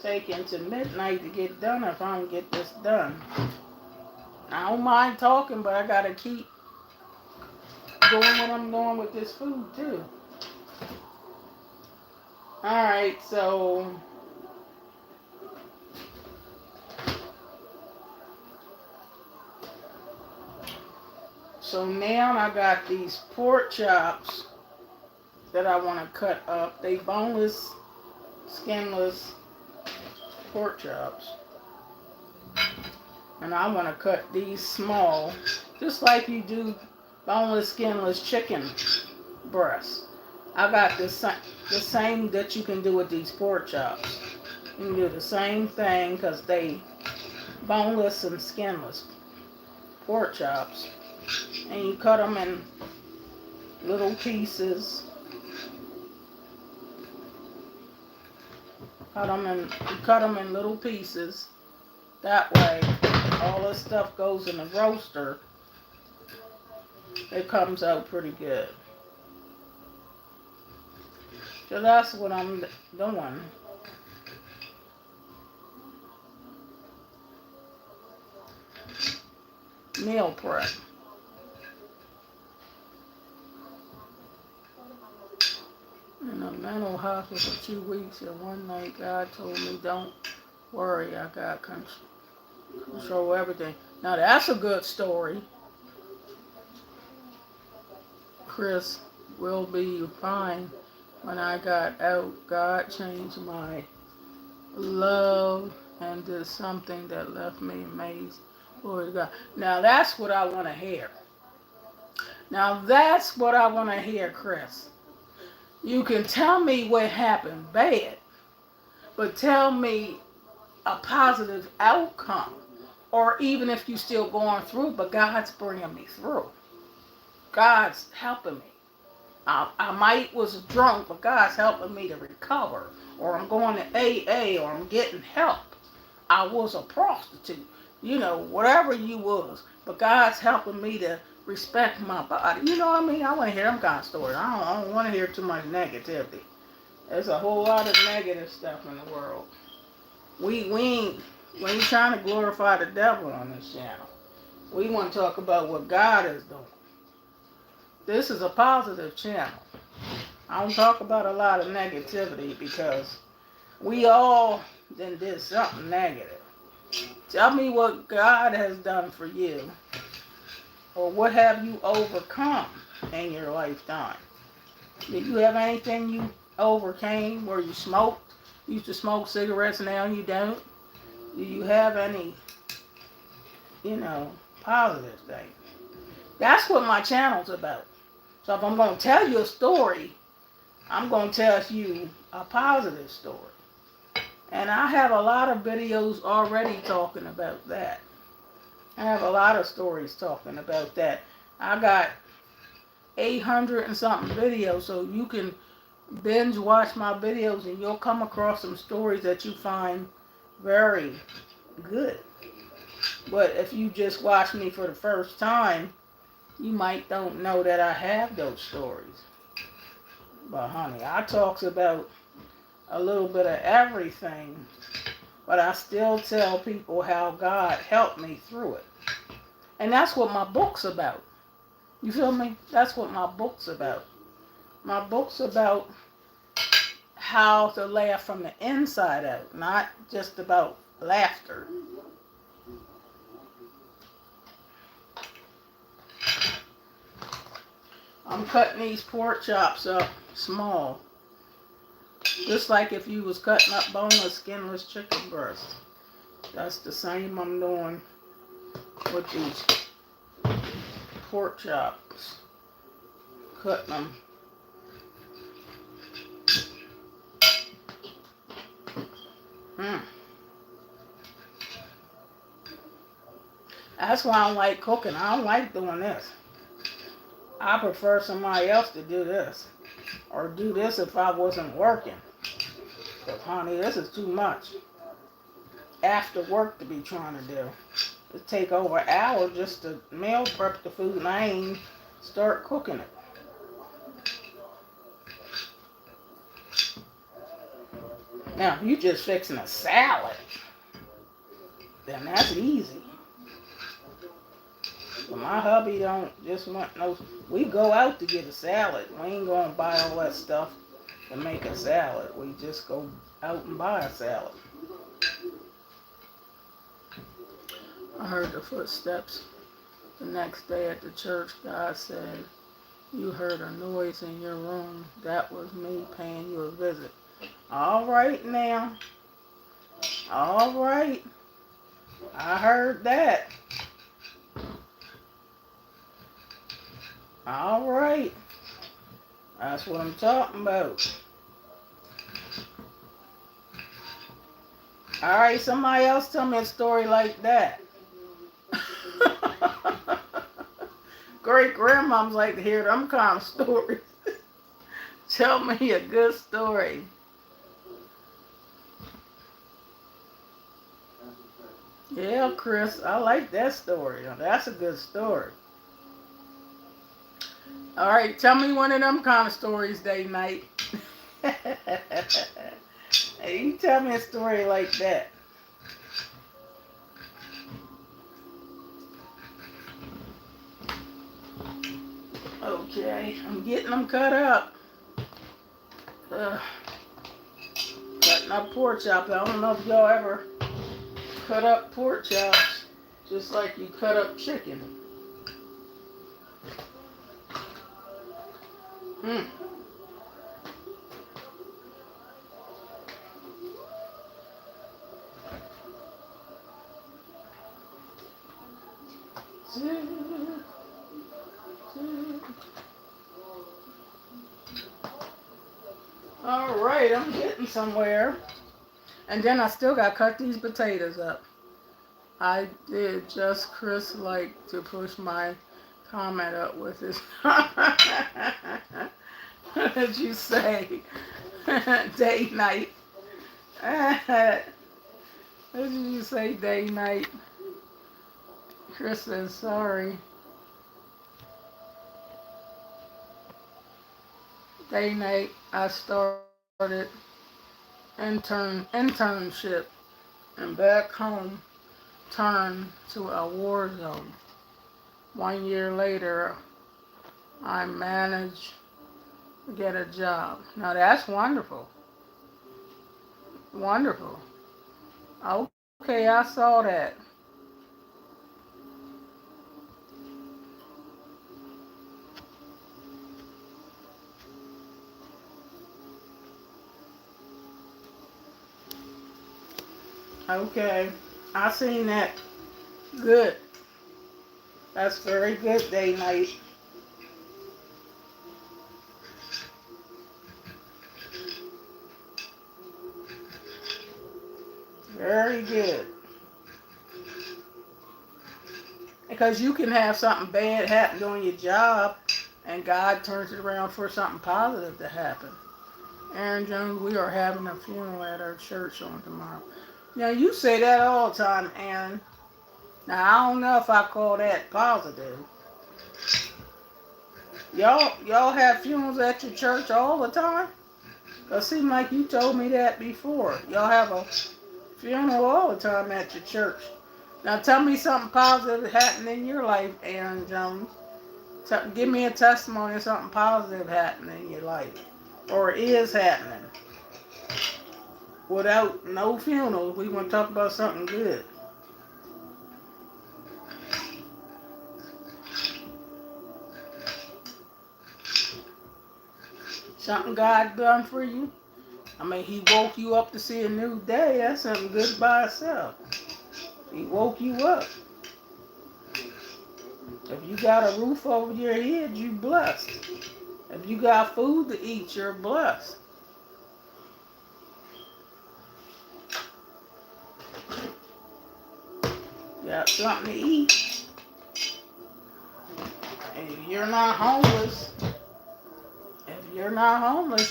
S1: take into midnight to get done if I don't get this done. I don't mind talking, but I gotta keep doing what I'm doing with this food too. Alright, so now I got these pork chops that I want to cut up. They boneless, skinless pork chops. And I want to cut these small, just like you do boneless, skinless chicken breasts. I got the same that you can do with these pork chops. You can do the same thing because they boneless and skinless pork chops. And you cut them in little pieces. You cut them in little pieces. That way, all this stuff goes in the roaster. It comes out pretty good. So that's what I'm doing. Meal prep. In a mental hospital for 2 weeks, and one night God told me, don't worry, I got control everything. Now that's a good story. Chris will be fine. When I got out, God changed my love and did something that left me amazed. Glory to God. Now that's what I want to hear. Now that's what I want to hear, Chris. You can tell me what happened bad, but tell me a positive outcome. Or even if you're still going through, but God's bringing me through. God's helping me. I might was drunk, but God's helping me to recover. Or I'm going to AA, or I'm getting help. I was a prostitute. You know, whatever you was. But God's helping me to respect my body. You know what I mean? I want to hear them kind of stories. I don't want to hear too much negativity. There's a whole lot of negative stuff in the world. We ain't trying to glorify the devil on this channel. We want to talk about what God is doing. This is a positive channel. I don't talk about a lot of negativity because we all then did something negative. Tell me what God has done for you, or what have you overcome in your lifetime. Did you have anything you overcame where you smoked? You used to smoke cigarettes, now you don't? Do you have any, positive thing? That's what my channel's about. So if I'm going to tell you a story, I'm going to tell you a positive story. And I have a lot of videos already talking about that. I have a lot of stories talking about that. I got 800 and something videos, so you can binge watch my videos and you'll come across some stories that you find very good. But if you just watch me for the first time, you might don't know that I have those stories. But honey, I talks about a little bit of everything, but I still tell people how God helped me through it. And that's what my book's about. You feel me? That's what my book's about. My book's about how to laugh from the inside out, not just about laughter. I'm cutting these pork chops up small. Just like if you was cutting up boneless, skinless chicken breasts. That's the same I'm doing with these pork chops. Cutting them. That's why I don't like cooking. I don't like doing this. I prefer somebody else to do this. Or do this if I wasn't working. Because, honey, this is too much. After work to be trying to do. It take over an hour just to meal prep the food and I ain't start cooking it. Now, if you just fixing a salad, then that's easy. But my hubby don't just want no. We go out to get a salad. We ain't gonna buy all that stuff to make a salad. We just go out and buy a salad. I heard the footsteps the next day at the church. God said, "You heard a noise in your room. That was me paying you a visit." All right now. All right. I heard that. All right. That's what I'm talking about. All right, somebody else tell me a story like that. Great grandmoms like to hear them kind of stories. Tell me a good story. Yeah, Chris, I like that story. That's a good story. All right, tell me one of them kind of stories, day night. Hey, you tell me a story like that. Okay, I'm getting them cut up. Cutting up pork chops. I don't know if y'all ever cut up pork chops just like you cut up chicken. Mm. All right, I'm getting somewhere. And then I still got to cut these potatoes up. I did just Chris like to push my comment up with his. What did you say? Day night. What did you say, day night? Chris says sorry. Day night. I started internship and back home turned to a war zone. 1 year later, I managed to get a job. Now that's wonderful. Wonderful. Okay, I saw that. Okay, I seen that. Good. That's very good, day night. Very good. Because you can have something bad happen on your job, and God turns it around for something positive to happen. Aaron Jones, we are having a funeral at our church on tomorrow. Now, you say that all the time, Aaron. Now, I don't know if I call that positive. Y'all have funerals at your church all the time? It seems like you told me that before. Y'all have a funeral all the time at your church. Now, tell me something positive that happened in your life, Aaron Jones. Give me a testimony of something positive happening in your life. Or is happening. Without no funeral, we want to talk about something good. Something God done for you. I mean, He woke you up to see a new day. That's something good by itself. He woke you up. If you got a roof over your head, you blessed. If you got food to eat, you're blessed. You got something to eat. And if you're not homeless,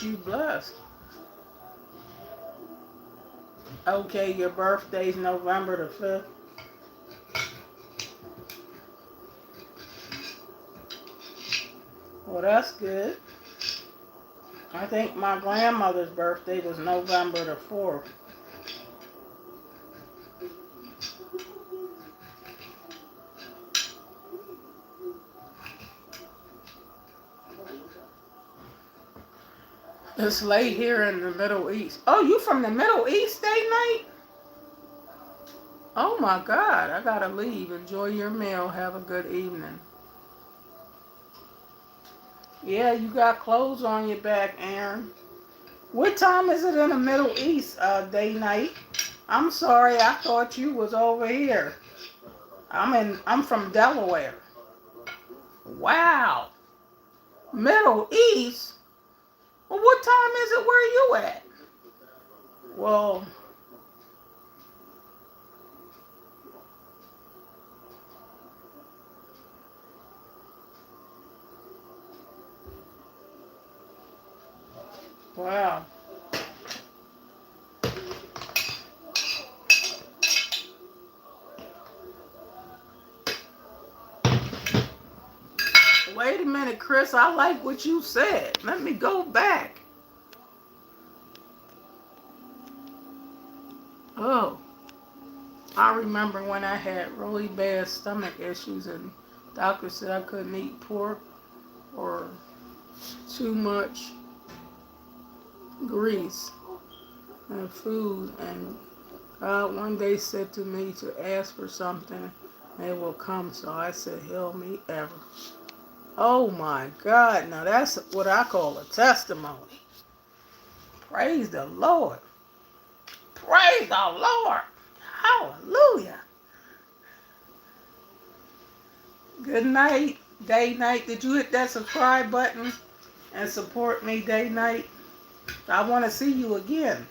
S1: you blessed. Okay, your birthday's November the 5th. Well, that's good. I think my grandmother's birthday was November the 4th. It's late here in the Middle East. Oh, you from the Middle East, day night? Oh my God, I gotta leave. Enjoy your meal. Have a good evening. Yeah, you got clothes on your back, Aaron. What time is it in the Middle East, day night? I'm sorry, I thought you was over here. I'm from Delaware. Wow. Middle East? Well, what time is it where you at? Well, wow. Wait a minute, Chris. I like what you said. Let me go back. Oh, I remember when I had really bad stomach issues and doctor said I couldn't eat pork or too much grease and food. And God one day said to me to ask for something and it will come. So I said, heal me ever. Oh my God. Now that's what I call a testimony. Praise the Lord. Praise the Lord. Hallelujah. Good night, day night. Did you hit that subscribe button and support me, day night? I want to see you again.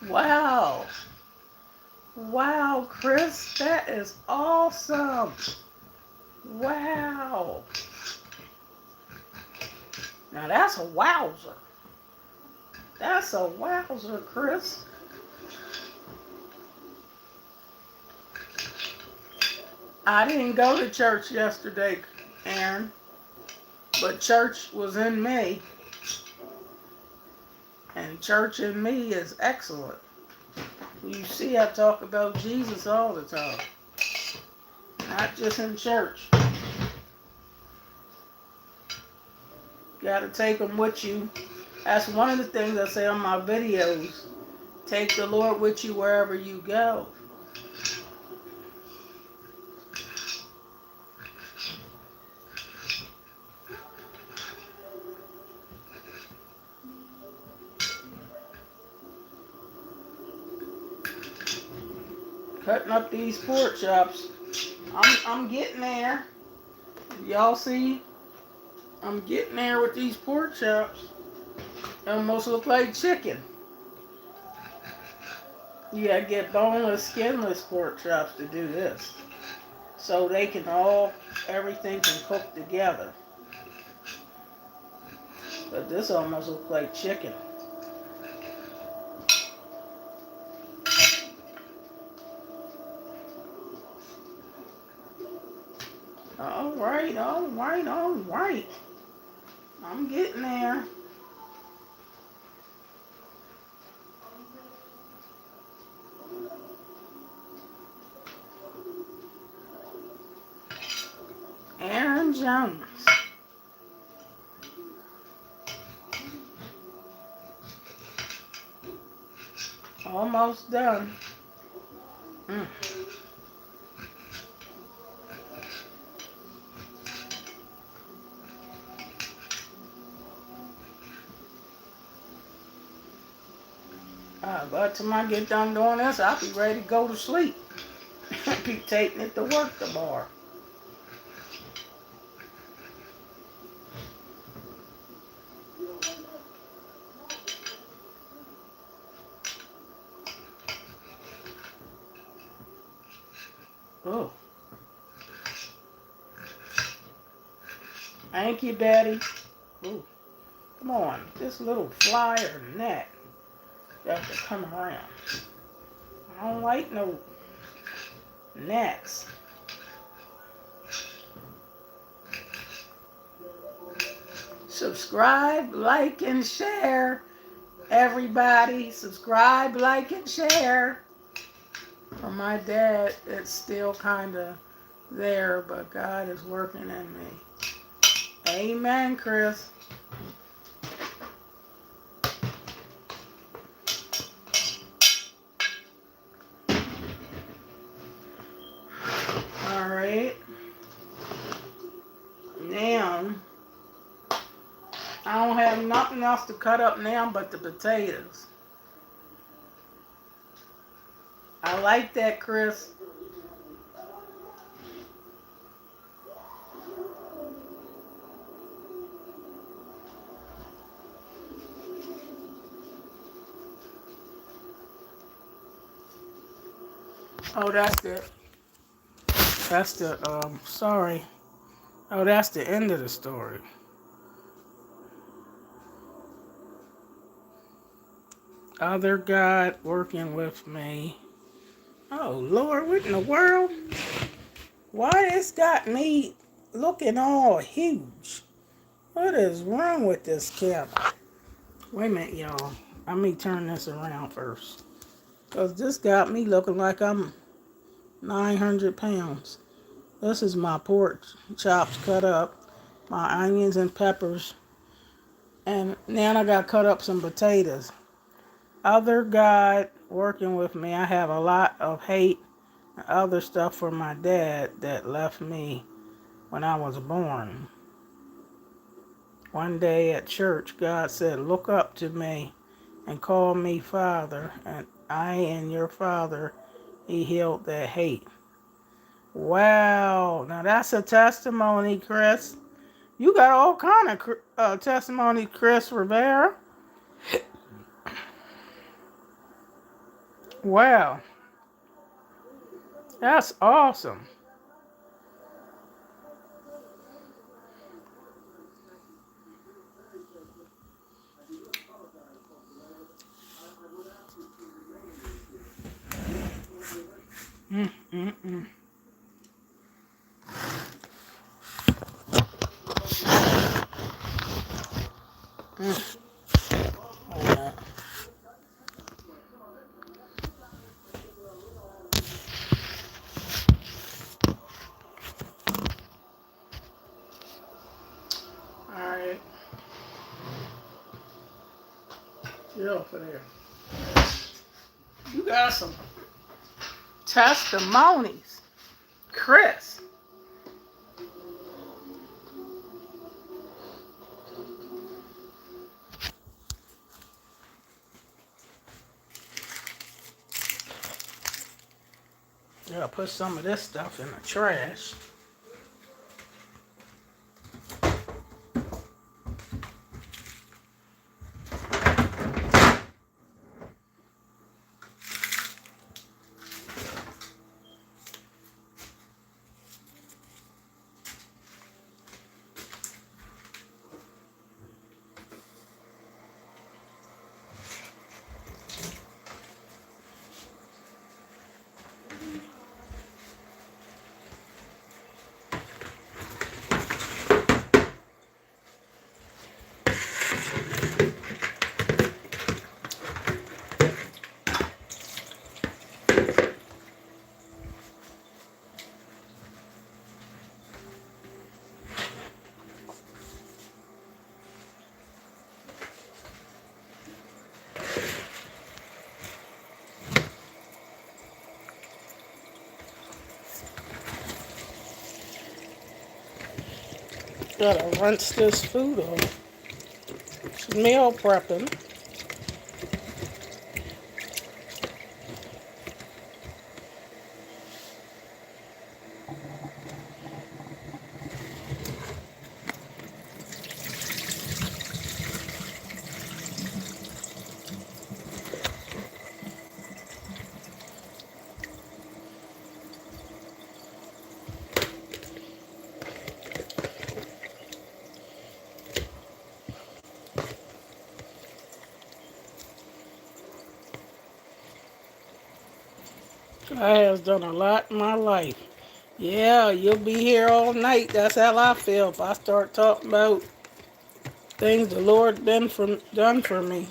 S1: Wow. Wow, Chris, that is awesome. Wow. Now that's a wowzer. That's a wowzer, Chris. I didn't go to church yesterday, Aaron, but church was in me, and church in me is excellent. You see, I talk about Jesus all the time, not just in church. Got to take them with you. That's one of the things I say on my videos. Take the Lord with you wherever you go. Cutting up these pork chops. I'm getting there. Y'all see? I'm getting there with these pork chops. They almost look like chicken. You gotta get boneless, skinless pork chops to do this. So they can everything can cook together. But this almost looks like chicken. All right, all right, all right. I'm getting there. Aaron Jones. Almost done. Mm. By the time I get done doing this, I'll be ready to go to sleep. Be taking it to work tomorrow. Oh, thank you, Daddy. Ooh, come on, this little flyer net got to come around. I don't like no gnats. Subscribe, like, and share. Everybody, subscribe, like, and share. For my dad, it's still kind of there, but God is working in me. Amen, Chris. All right. Now, I don't have nothing else to cut up now but the potatoes. I like that, Chris. Oh, sorry. Oh, that's the end of the story. Other God working with me. Oh, Lord, what in the world? Why it's got me looking all huge? What is wrong with this camera? Wait a minute, y'all. Let me turn this around first. Because this got me looking like I'm 900 pounds. This is my pork chops cut up, my onions and peppers, and now I got cut up some potatoes. Other God working with me. I have a lot of hate and other stuff for my dad that left me when I was born. One day at church, God said, "Look up to me and call me Father, and I and your Father," He healed that hate. Wow, now that's a testimony, Chris. You got all kind of testimony, Chris Rivera. Wow, that's awesome. Mm, mm, mm. Mm. Yeah. All right, get off of there. You got some testimonies, Chris. Yeah, put some of this stuff in the trash. Gotta rinse this food off. It's meal prepping. God has done a lot in my life. Yeah, you'll be here all night. That's how I feel if I start talking about things the Lord done for me.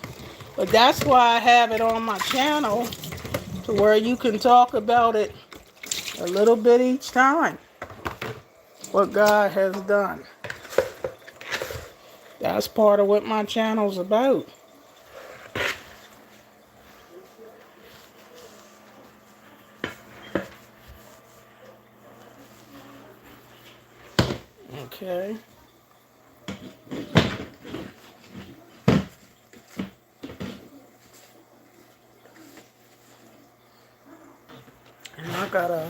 S1: But that's why I have it on my channel to where you can talk about it a little bit each time. What God has done. That's part of what my channel's about. Okay. And I gotta,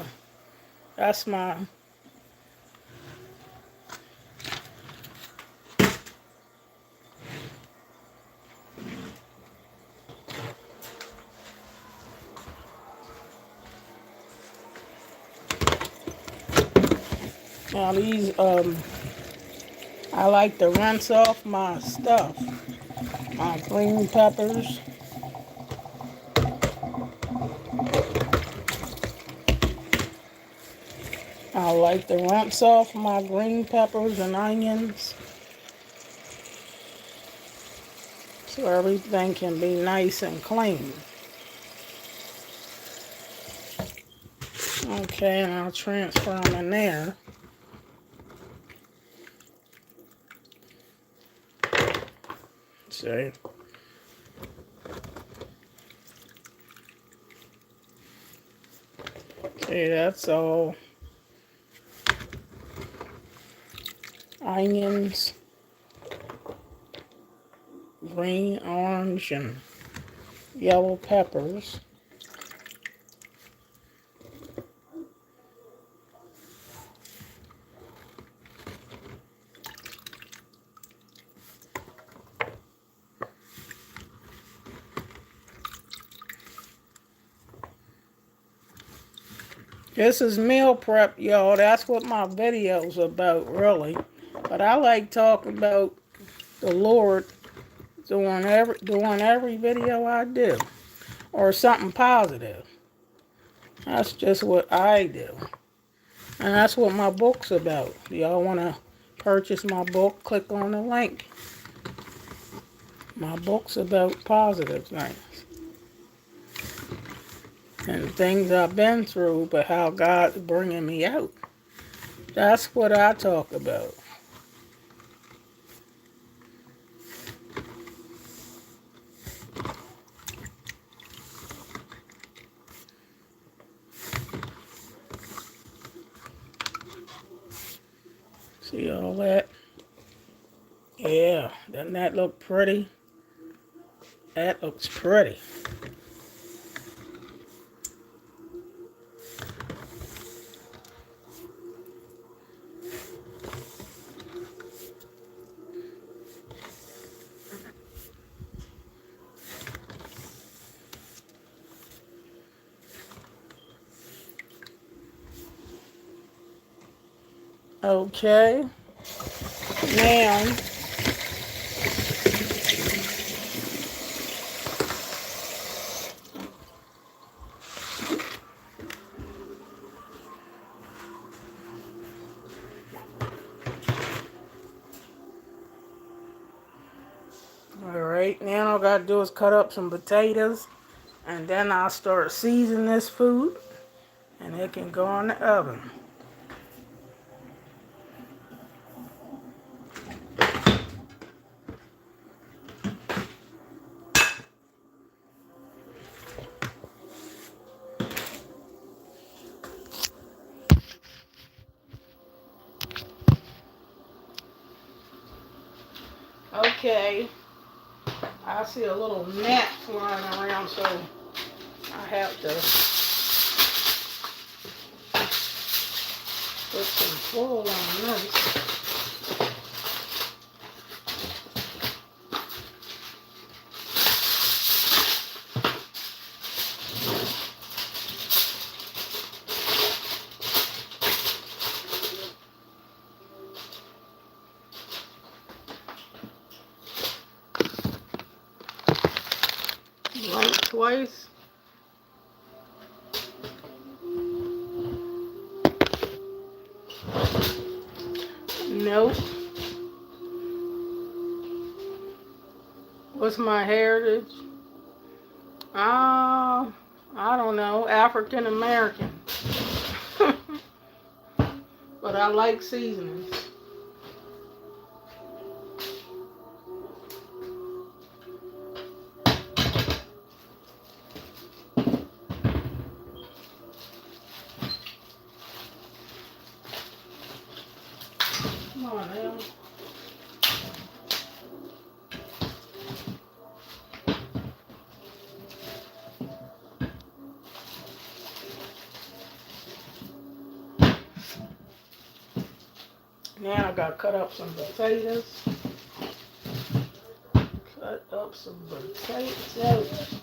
S1: that's my, now these, I like to rinse off my stuff. My green peppers. I like to rinse off my green peppers and onions so everything can be nice and clean. Okay, and I'll transfer them in there. See? Okay, that's all. Onions, green, orange, and yellow peppers. This is meal prep, y'all. That's what my video's about, really. But I like talking about the Lord doing every video I do. Or something positive. That's just what I do. And that's what my book's about. Y'all want to purchase my book, click on the link. My book's about positive things. And things I've been through, but how God's bringing me out. That's what I talk about. See all that? Yeah, doesn't that look pretty? That looks pretty. Okay. Now, alright, now all I gotta do is cut up some potatoes. And then I'll start seasoning this food. And it can go in the oven. Okay, I see a little gnat flying around, so I have to put some foil on this. Blink twice. Nope. What's my heritage? I don't know. African American. But I like seasonings. Come on now. Now I gotta cut up some potatoes. Cut up some potatoes.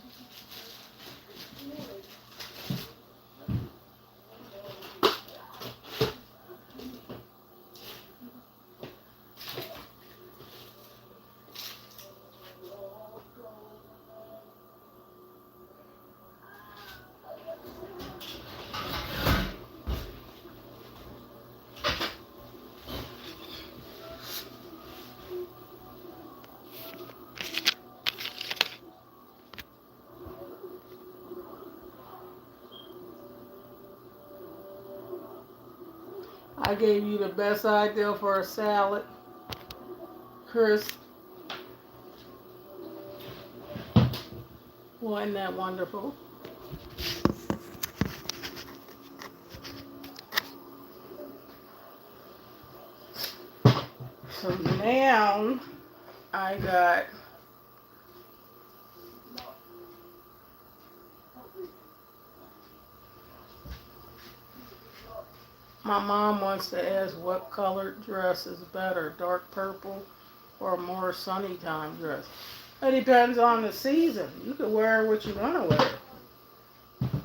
S1: I gave you the best idea for a salad, Chris. Wasn't that wonderful? So now I got my mom wants to ask what colored dress is better, dark purple or a more sunny time dress. It depends on the season. You can wear what you want to wear.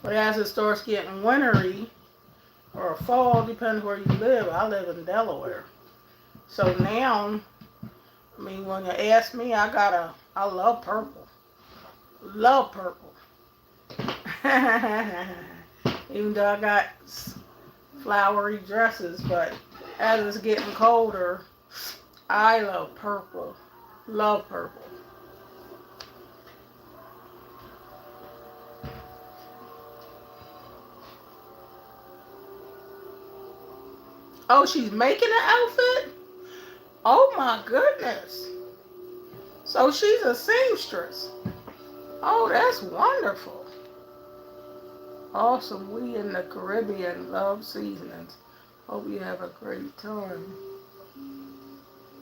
S1: But as it starts getting wintry or fall, depends where you live. I live in Delaware. So now, I mean, when you ask me, I love purple. Love purple. Even though I got flowery dresses, but as it's getting colder, I love purple. Love purple. Oh, she's making an outfit? Oh my goodness. So she's a seamstress. Oh, that's wonderful. Awesome. We in the Caribbean love seasonings. Hope you have a great time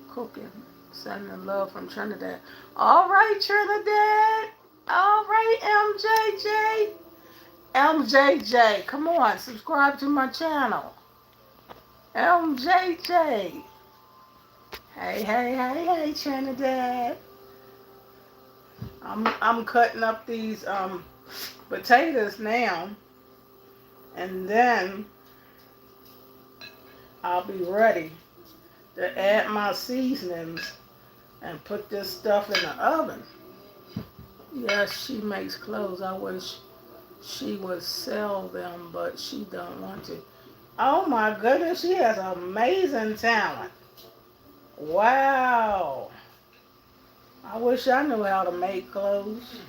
S1: cooking. Sending love from Trinidad. All right, Trinidad. All right, MJJ. MJJ, come on, subscribe to my channel. MJJ. Hey, Trinidad. I'm cutting up these potatoes now, and then I'll be ready to add my seasonings and put this stuff in the oven. Yes, she makes clothes. I wish she would sell them, but she don't want to. Oh my goodness, she has amazing talent. Wow. I wish I knew how to make clothes.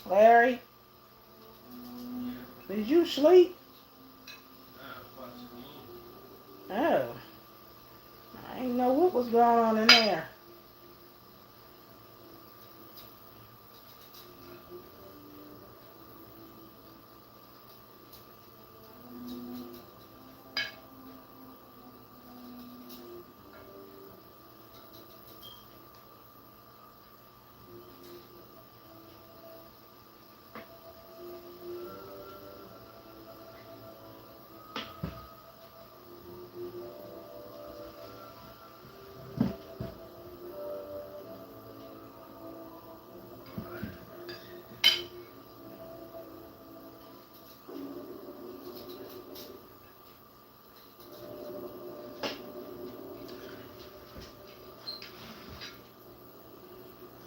S1: Larry, did you sleep? Oh. I didn't know what was going on in there.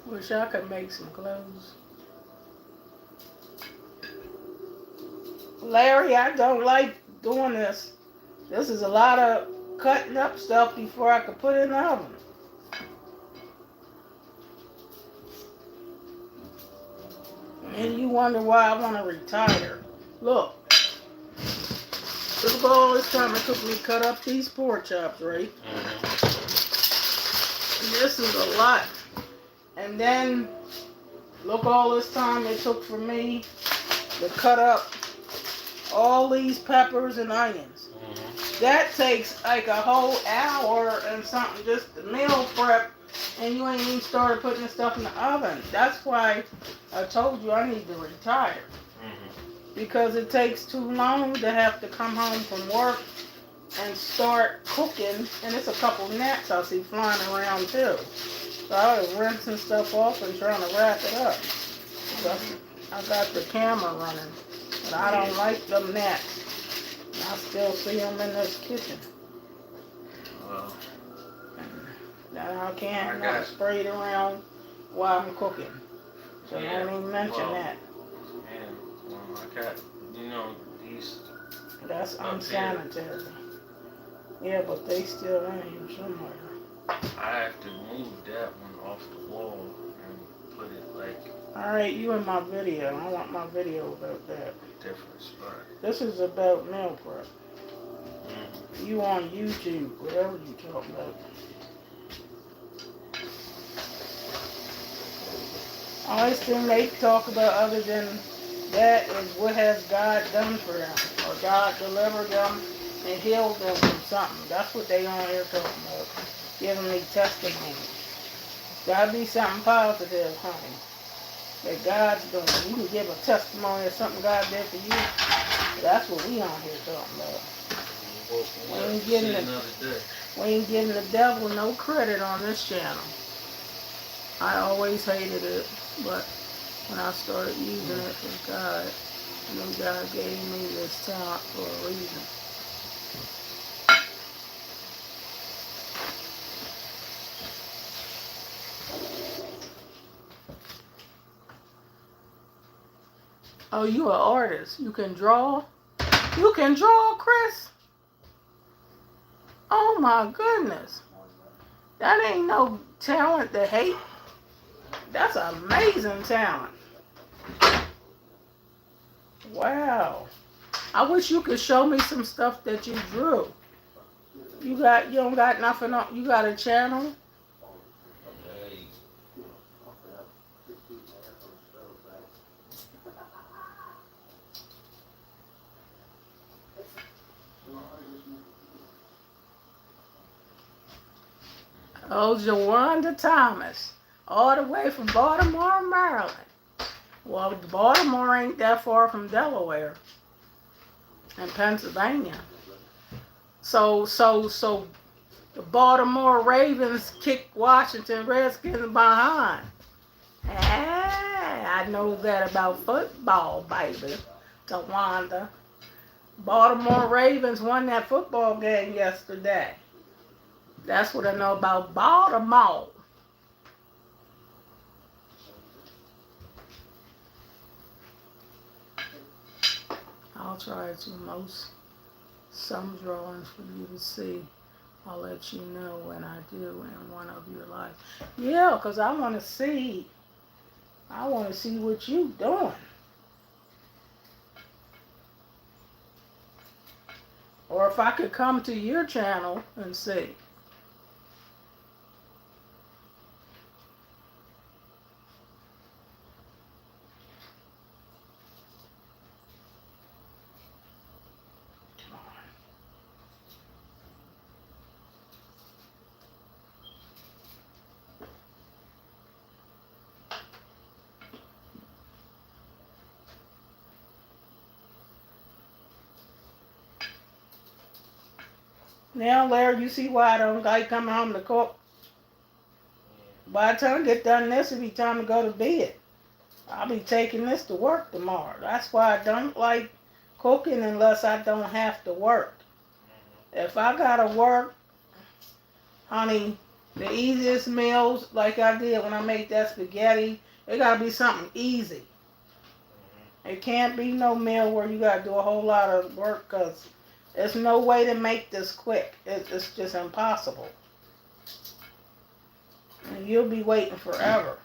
S1: Wish I could make some clothes. Larry, I don't like doing this. This is a lot of cutting up stuff before I could put it in the oven. And you wonder why I want to retire. Look all this time it took me to cut up these pork chops, right? And this is a lot. And then look all this time it took for me to cut up all these peppers and onions. That takes like a whole hour and something just to meal prep, and you ain't even started putting the stuff in the oven. That's why I told you I need to retire. Because it takes too long to have to come home from work and start cooking, and it's a couple gnats I see flying around too. So I was rinsing stuff off and trying to wrap it up. So I got the camera running, but I don't like them gnats. I still see them in this kitchen.
S2: Well,
S1: Now I can't not spray it around while I'm cooking. So I don't even mention that.
S2: And I got, these.
S1: That's unsanitary. Yeah, but they still in here somewhere.
S2: I have to move that one off the wall and put it like.
S1: Alright, you in my video. I want my video about that.
S2: Different spot.
S1: This is about meal prep. You on YouTube, whatever you talking about. Only thing they talk about other than that is what has God done for them. Or God delivered them and healed them from something. That's what they on here talking about. Giving me testimonies. Gotta be something positive, honey. That God's doing. You can give a testimony of something God did for you. That's what we on here talking about. We ain't giving the devil no credit on this channel. I always hated it, but when I started using it for God, then God gave me this talent for a reason. Oh, you an artist. You can draw? You can draw, Chris? Oh my goodness. That ain't no talent to hate. That's amazing talent. Wow. I wish you could show me some stuff that you drew. You don't got nothing on, you got a channel? Oh, Jawanda Thomas, all the way from Baltimore, Maryland. Well, Baltimore ain't that far from Delaware and Pennsylvania. So the Baltimore Ravens kicked Washington Redskins behind. I know that about football, baby. Jawanda. Baltimore Ravens won that football game yesterday. That's what I know about Baltimore. I'll try to most some drawings for you to see. I'll let you know when I do in one of your lives. Yeah, because I want to see what you doing. Or if I could come to your channel and see. Now, Larry, you see why I don't like coming home to cook? By the time I get done this, it'll be time to go to bed. I'll be taking this to work tomorrow. That's why I don't like cooking unless I don't have to work. If I gotta work, honey, the easiest meals, like I did when I made that spaghetti, it gotta be something easy. It can't be no meal where you gotta do a whole lot of work, cause there's no way to make this quick. It's just impossible. And you'll be waiting forever.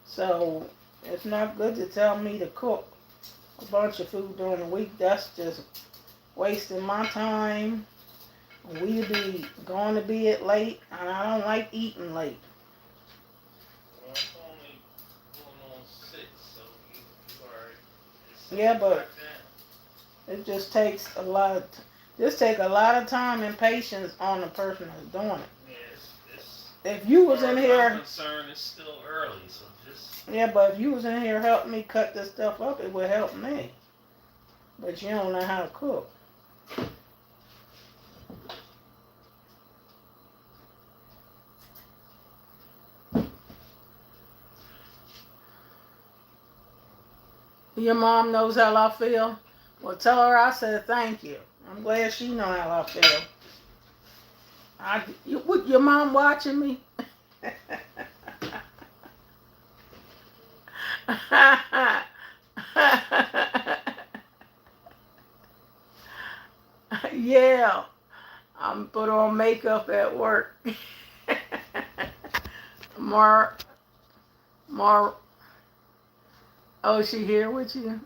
S1: So it's not good to tell me to cook a bunch of food during the week. That's just wasting my time. We'll be going to bed late, and I don't like eating late.
S2: Well, it's only going on 6, so you alright.
S1: Yeah, but it just takes a lot of time and patience on the person that's doing it.
S2: Yeah, it's
S1: If you was in here,
S2: I'm concerned it's still early, so just.
S1: yeah, but if you was in here helping me cut this stuff up, it would help me. But you don't know how to cook. Your mom knows how I feel. Well, tell her I said thank you. I'm glad she know how I feel. Your mom watching me? Yeah, I'm put on makeup at work. Mar, oh, she here with you?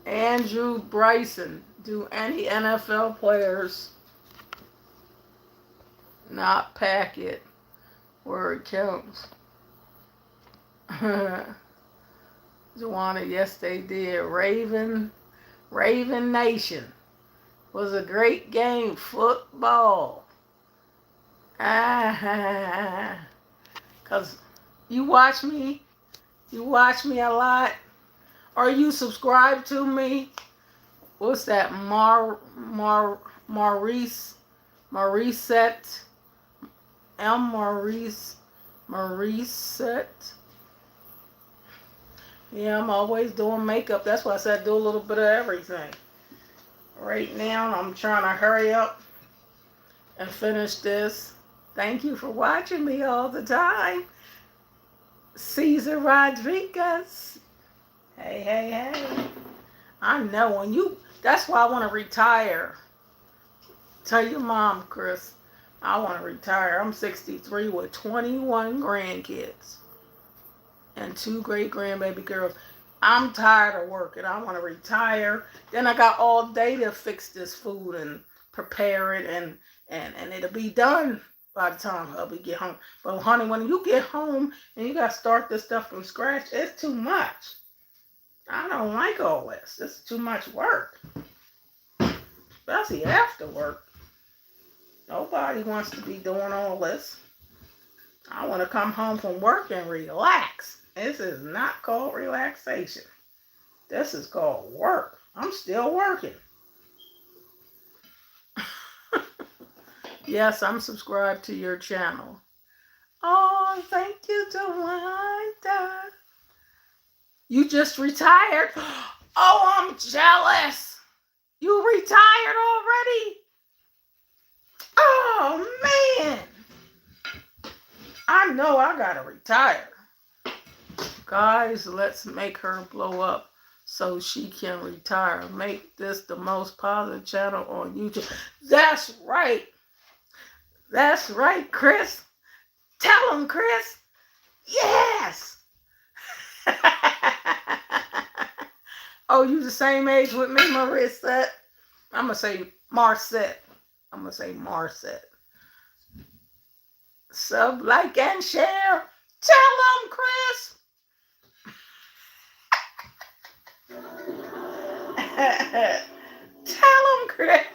S1: Andrew Bryson, do any NFL players not pack it where it counts? Joanna, yes they did. Raven Nation was a great game. Football. Cause you watch me a lot. Or you subscribe to me. What's that? Maurice Maurice. Yeah, I'm always doing makeup. That's why I said do a little bit of everything. Right now, I'm trying to hurry up and finish this. Thank you for watching me all the time. Cesar Rodriguez. Hey. I know that's why I want to retire. Tell your mom, Chris, I want to retire. I'm 63 with 21 grandkids and 2 great grandbaby girls. I'm tired of working. I want to retire. Then I got all day to fix this food and prepare it, and it'll be done by the time hubby get home. But honey, when you get home and you got to start this stuff from scratch, it's too much. I don't like all this. It's too much work. Especially after work. Nobody wants to be doing all this. I want to come home from work and relax. This is not called relaxation. This is called work. I'm still working. Yes, I'm subscribed to your channel. Oh, thank you, Donna. You just retired? Oh, I'm jealous. You retired already? Oh, man. I know I gotta retire. Guys, let's make her blow up so she can retire. Make this the most positive channel on YouTube. That's right. That's right, Chris. Tell him, Chris. Yes. Oh, you the same age with me, Marissa? I'm going to say Marcette. Sub, like, and share. Tell him, Chris. Tell him, Chris.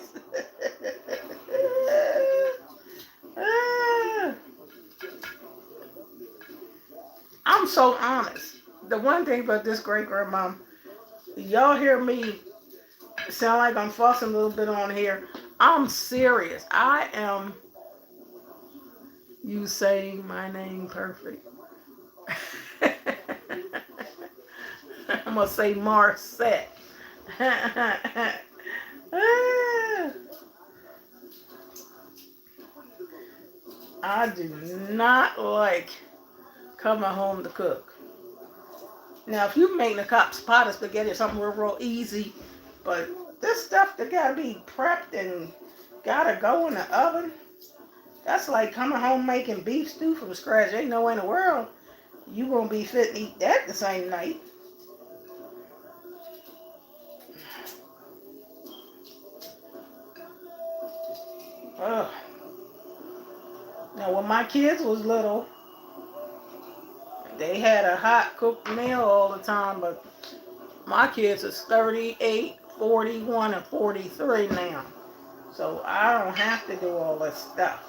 S1: I'm so honest. The one thing about this great grandmom, y'all hear me sound like I'm fussing a little bit on here. I'm serious. I am. You saying my name perfect. I'm going to say Marcette. I do not like coming home to cook. Now, if you making a pot of spaghetti or something real easy, but this stuff that gotta be prepped and gotta go in the oven, that's like coming home making beef stew from scratch. Ain't no way in the world you gonna be fit to eat that the same night. Ugh. Now, when my kids was little, they had a hot cooked meal all the time, but my kids is 38, 41, and 43 now. So I don't have to do all this stuff.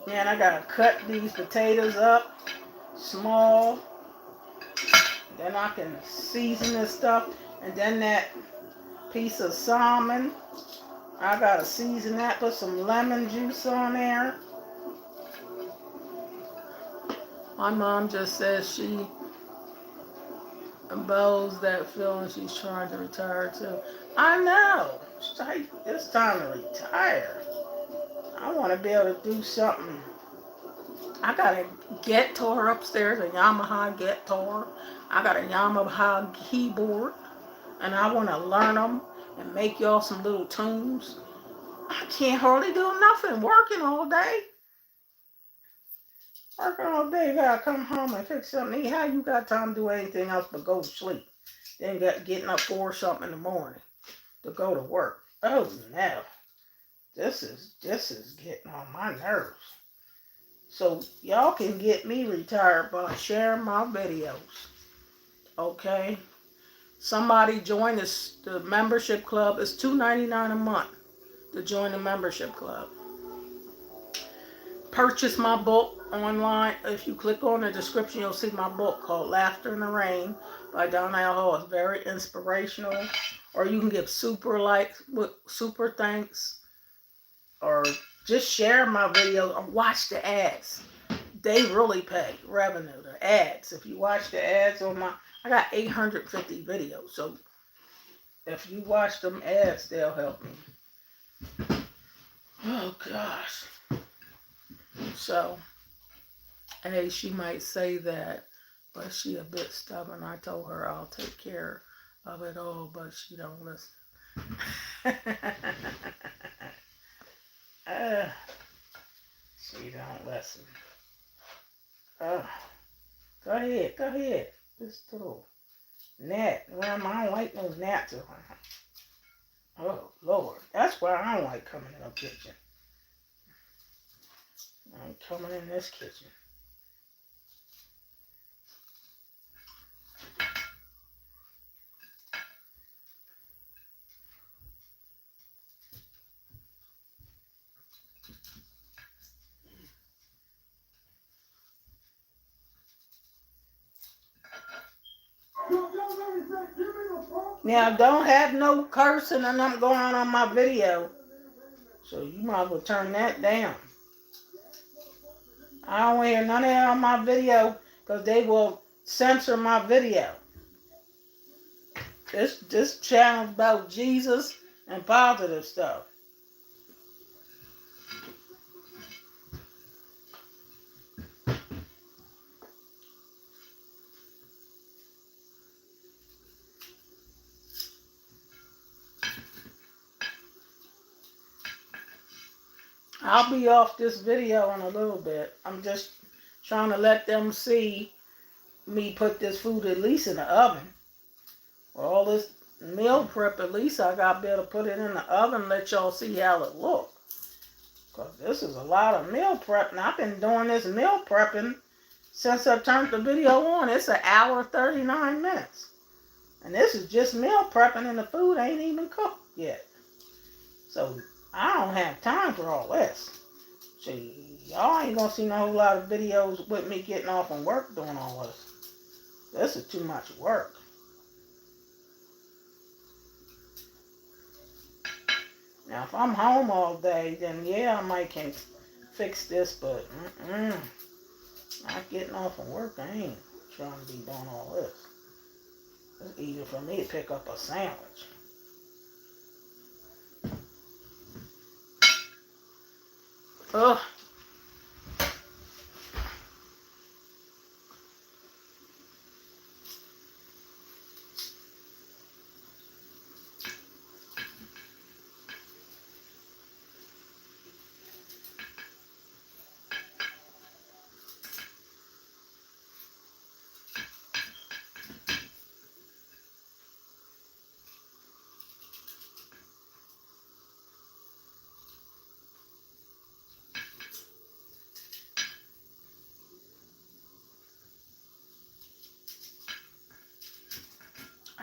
S1: Man, I gotta cut these potatoes up small. Then I can season this stuff. And then that piece of salmon, I gotta season that, put some lemon juice on there. My mom just says she bows that feeling she's trying to retire too. I know. It's time to retire. I want to be able to do something. I got a guitar upstairs, a Yamaha guitar. I got a Yamaha keyboard, and I want to learn them and make y'all some little tunes. I can't hardly do nothing. Working all day. Working all day. You gotta come home and fix something to eat. How you got time to do anything else but go to sleep? Then getting up 4 something in the morning to go to work. Oh no. This is getting on my nerves. So y'all can get me retired by sharing my videos. Okay? Somebody join the membership club. It's $2.99 a month to join the membership club. Purchase my book online. If you click on the description, you'll see my book called Laughter in the Rain by Donna. It's very inspirational. Or you can give super likes, super thanks, or just share my video or watch the ads. They really pay revenue, the ads. If you watch the ads on I got 850 videos. So if you watch them ads, they'll help me. Oh gosh. So, hey, she might say that, but she a bit stubborn. I told her I'll take care of it all, but she don't listen. She don't listen. Go ahead. This little gnat. Well, I don't like those gnats around. Oh, Lord. That's why I don't like coming in the kitchen. I'm coming in this kitchen. Now, don't have no cursing and nothing going on my video. So you might as well turn that down. I don't want to hear none of that on my video because they will censor my video. This channel's about Jesus and positive stuff. I'll be off this video in a little bit. I'm just trying to let them see me put this food at least in the oven. For all this meal prep, at least I got to be able to put it in the oven and let y'all see how it looks. Because this is a lot of meal prep. And I've been doing this meal prepping since I turned the video on. It's an hour 39 minutes. And this is just meal prepping and the food ain't even cooked yet. So I don't have time for all this. See, y'all ain't gonna see no whole lot of videos with me getting off from work doing all this. This is too much work. Now, if I'm home all day, then yeah, I might can fix this, but not getting off from work, I ain't trying to be doing all this. It's easier for me to pick up a sandwich. Ugh.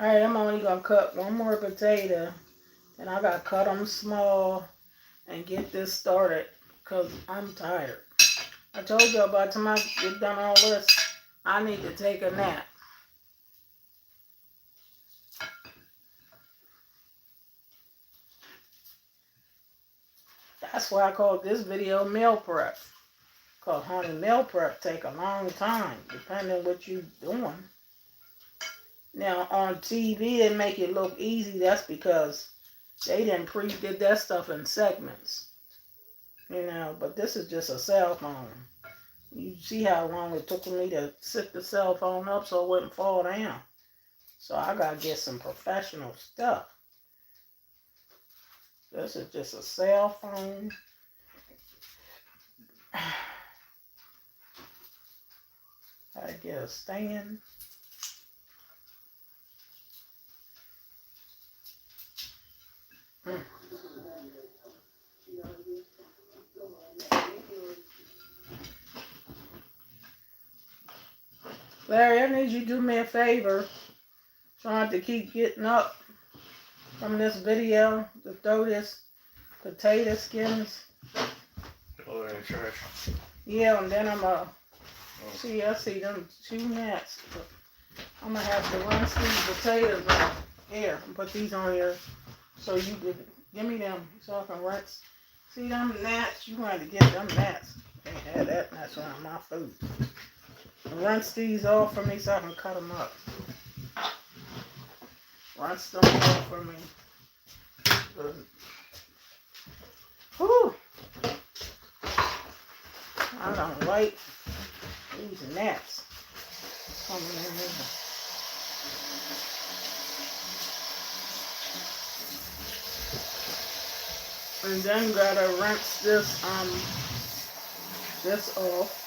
S1: Alright, I'm only gonna cut one more potato, and I gotta cut them small and get this started because I'm tired. I told you by the time I get done all this, I need to take a nap. That's why I called this video meal prep. Because, honey, meal prep take a long time, depending what you're doing. Now, on TV, they make it look easy. That's because they didn't pre-did that stuff in segments. You know, but this is just a cell phone. You see how long it took me to sit the cell phone up so it wouldn't fall down. So I got to get some professional stuff. This is just a cell phone. I get a stand. Larry, I need you to do me a favor. Trying to keep getting up from this video to throw this potato skins.
S2: Oh, in the trash.
S1: Yeah, and then I'm I see them 2 gnats. I'm gonna have to rinse these potatoes out here and put these on here so you can give me them so I can rinse. See them gnats? You want to get them gnats. Can't have that gnats around my food. Rinse these off for me so I can cut them up. Rinse them off for me. Whew. I don't like these gnats coming in here. And then gotta rinse this off.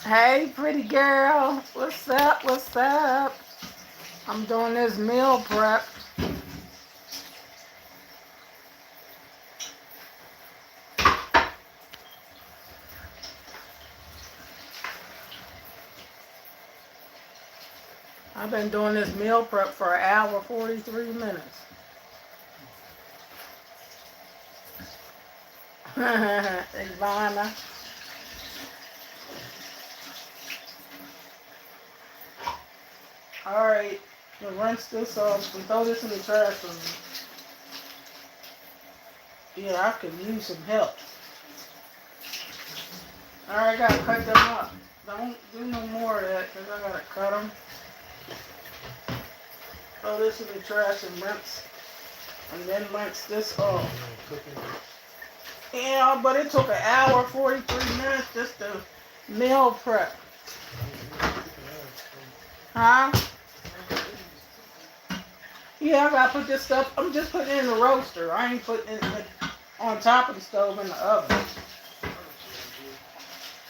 S1: Hey, pretty girl. What's up? What's up? I'm doing this meal prep. I've been doing this meal prep for an hour, 43 minutes. Ivana. Alright, we'll rinse this off and throw this in the trash for me. Yeah, I could use some help. Alright, I gotta cut them up. Don't do no more of that because I gotta cut them. Throw this in the trash and rinse. And then rinse this off. Yeah, but it took an hour, 43 minutes just to meal prep. Huh? Yeah, I gotta put this stuff. I'm just putting it in the roaster. I ain't putting it on top of the stove in the oven.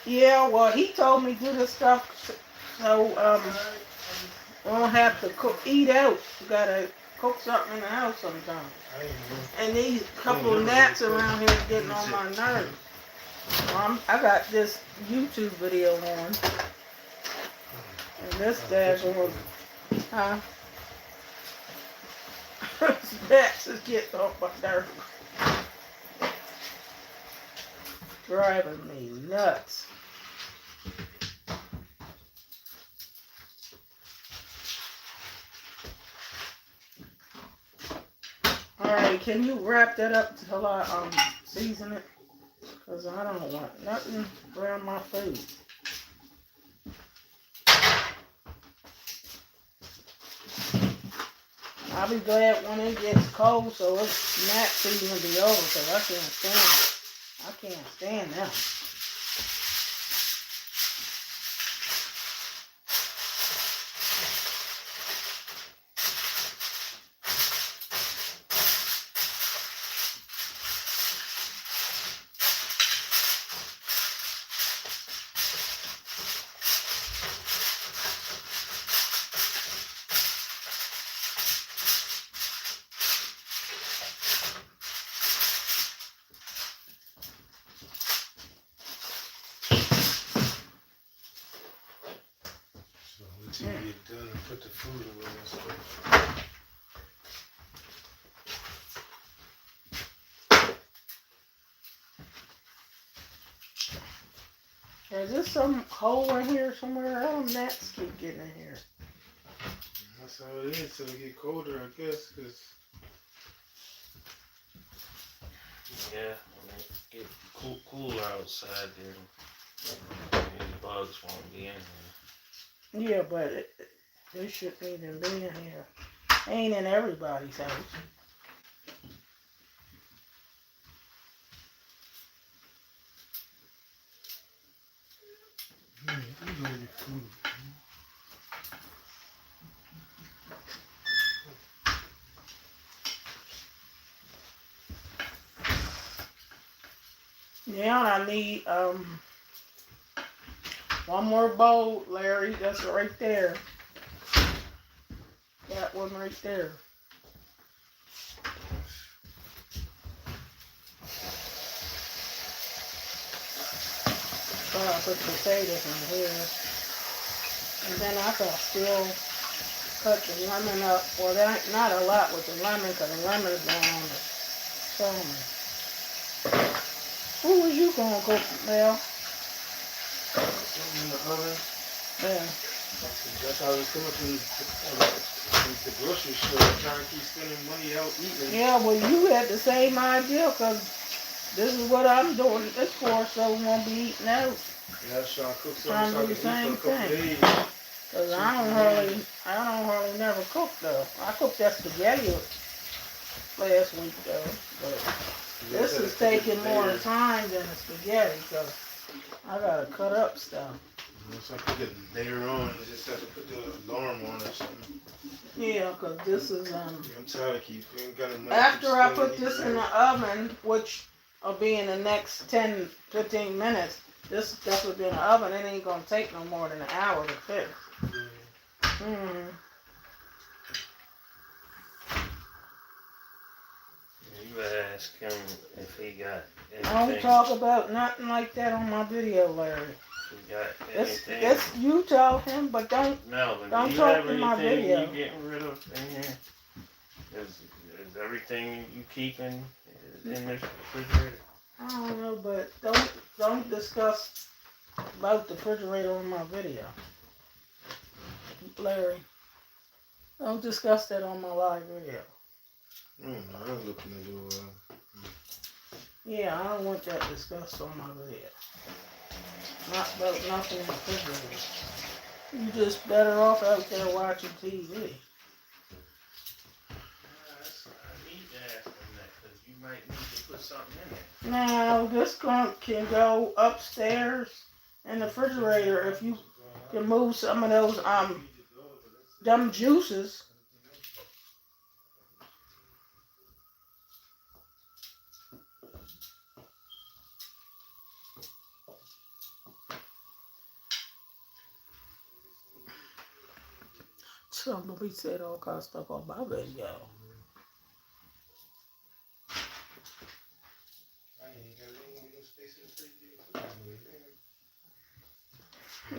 S1: Yeah, well, he told me do this stuff so we don't have to eat out. You gotta cook something in the house sometimes. And these couple of gnats around here getting on my nerves. Well, I got this YouTube video on. And this dad's on. Huh? Gnats is getting on my nerves. Driving me nuts. Larry, can you wrap that up till I season it? Cause I don't want nothing around my food. I'll be glad when it gets cold, so it's snack season will be over. Cause I can't stand that.
S3: So until you get done and put the food away and stuff.
S1: Is there some hole in here somewhere? How them gnats keep getting in here?
S3: That's how it is till it get colder, I guess, cause
S2: Yeah, when it get cooler outside, then these bugs won't be in here.
S1: Yeah, but they shouldn't even be in here. Ain't in everybody's house.
S3: you know your food.
S1: Yeah, I need one more bowl, Larry. That's right there. That one right there. So I put potatoes in here. And then I can still cut the lemon up. Well, that ain't not a lot with the lemon because the lemon is going on the salmon. What was you going to cook, Mel?
S3: Something in the oven.
S1: Yeah.
S3: That's how I was coming from the grocery store, trying to keep spending money out eating.
S1: Yeah, well, you had the same idea because this is what I'm doing this for, so we won't be eating out.
S3: Yeah, I was trying to cook
S1: Trying
S3: something
S1: to
S3: so I
S1: do
S3: can
S1: the
S3: eat
S1: same
S3: for a couple
S1: thing.
S3: days.
S1: Because I don't hardly never cook, though. I cooked that spaghetti last week, though. But this is taking more time than the spaghetti because I got to cut up stuff.
S3: So I cook it later on. I just have to put the alarm on or something.
S1: Yeah, because this is,
S3: I'm tired of keeping got no money.
S1: after I put this in the oven, which will be in the next 10, 15 minutes, this stuff will be in the oven. It ain't going to take no more than an hour to fix. Mm.
S2: You better ask him if he got anything.
S1: I don't talk about nothing like that on my video, Larry.
S2: He got anything.
S1: It's you tell him, but
S2: Melvin,
S1: don't
S2: do you
S1: talk
S2: have
S1: in my
S2: anything
S1: video.
S2: you getting rid of in here? Is everything you keeping in the refrigerator?
S1: I don't know, but don't discuss about the refrigerator on my video, Larry. Don't discuss that on my live video.
S3: I was looking at it.
S1: Yeah, I don't want that discussed on my video. Not about nothing in the refrigerator. You just better off out there watching TV.
S2: I need to ask him that because you might need to put something in there.
S1: Now, this can go upstairs in the refrigerator if you can move some of those them juices. Somebody said all kind of stuff on my video.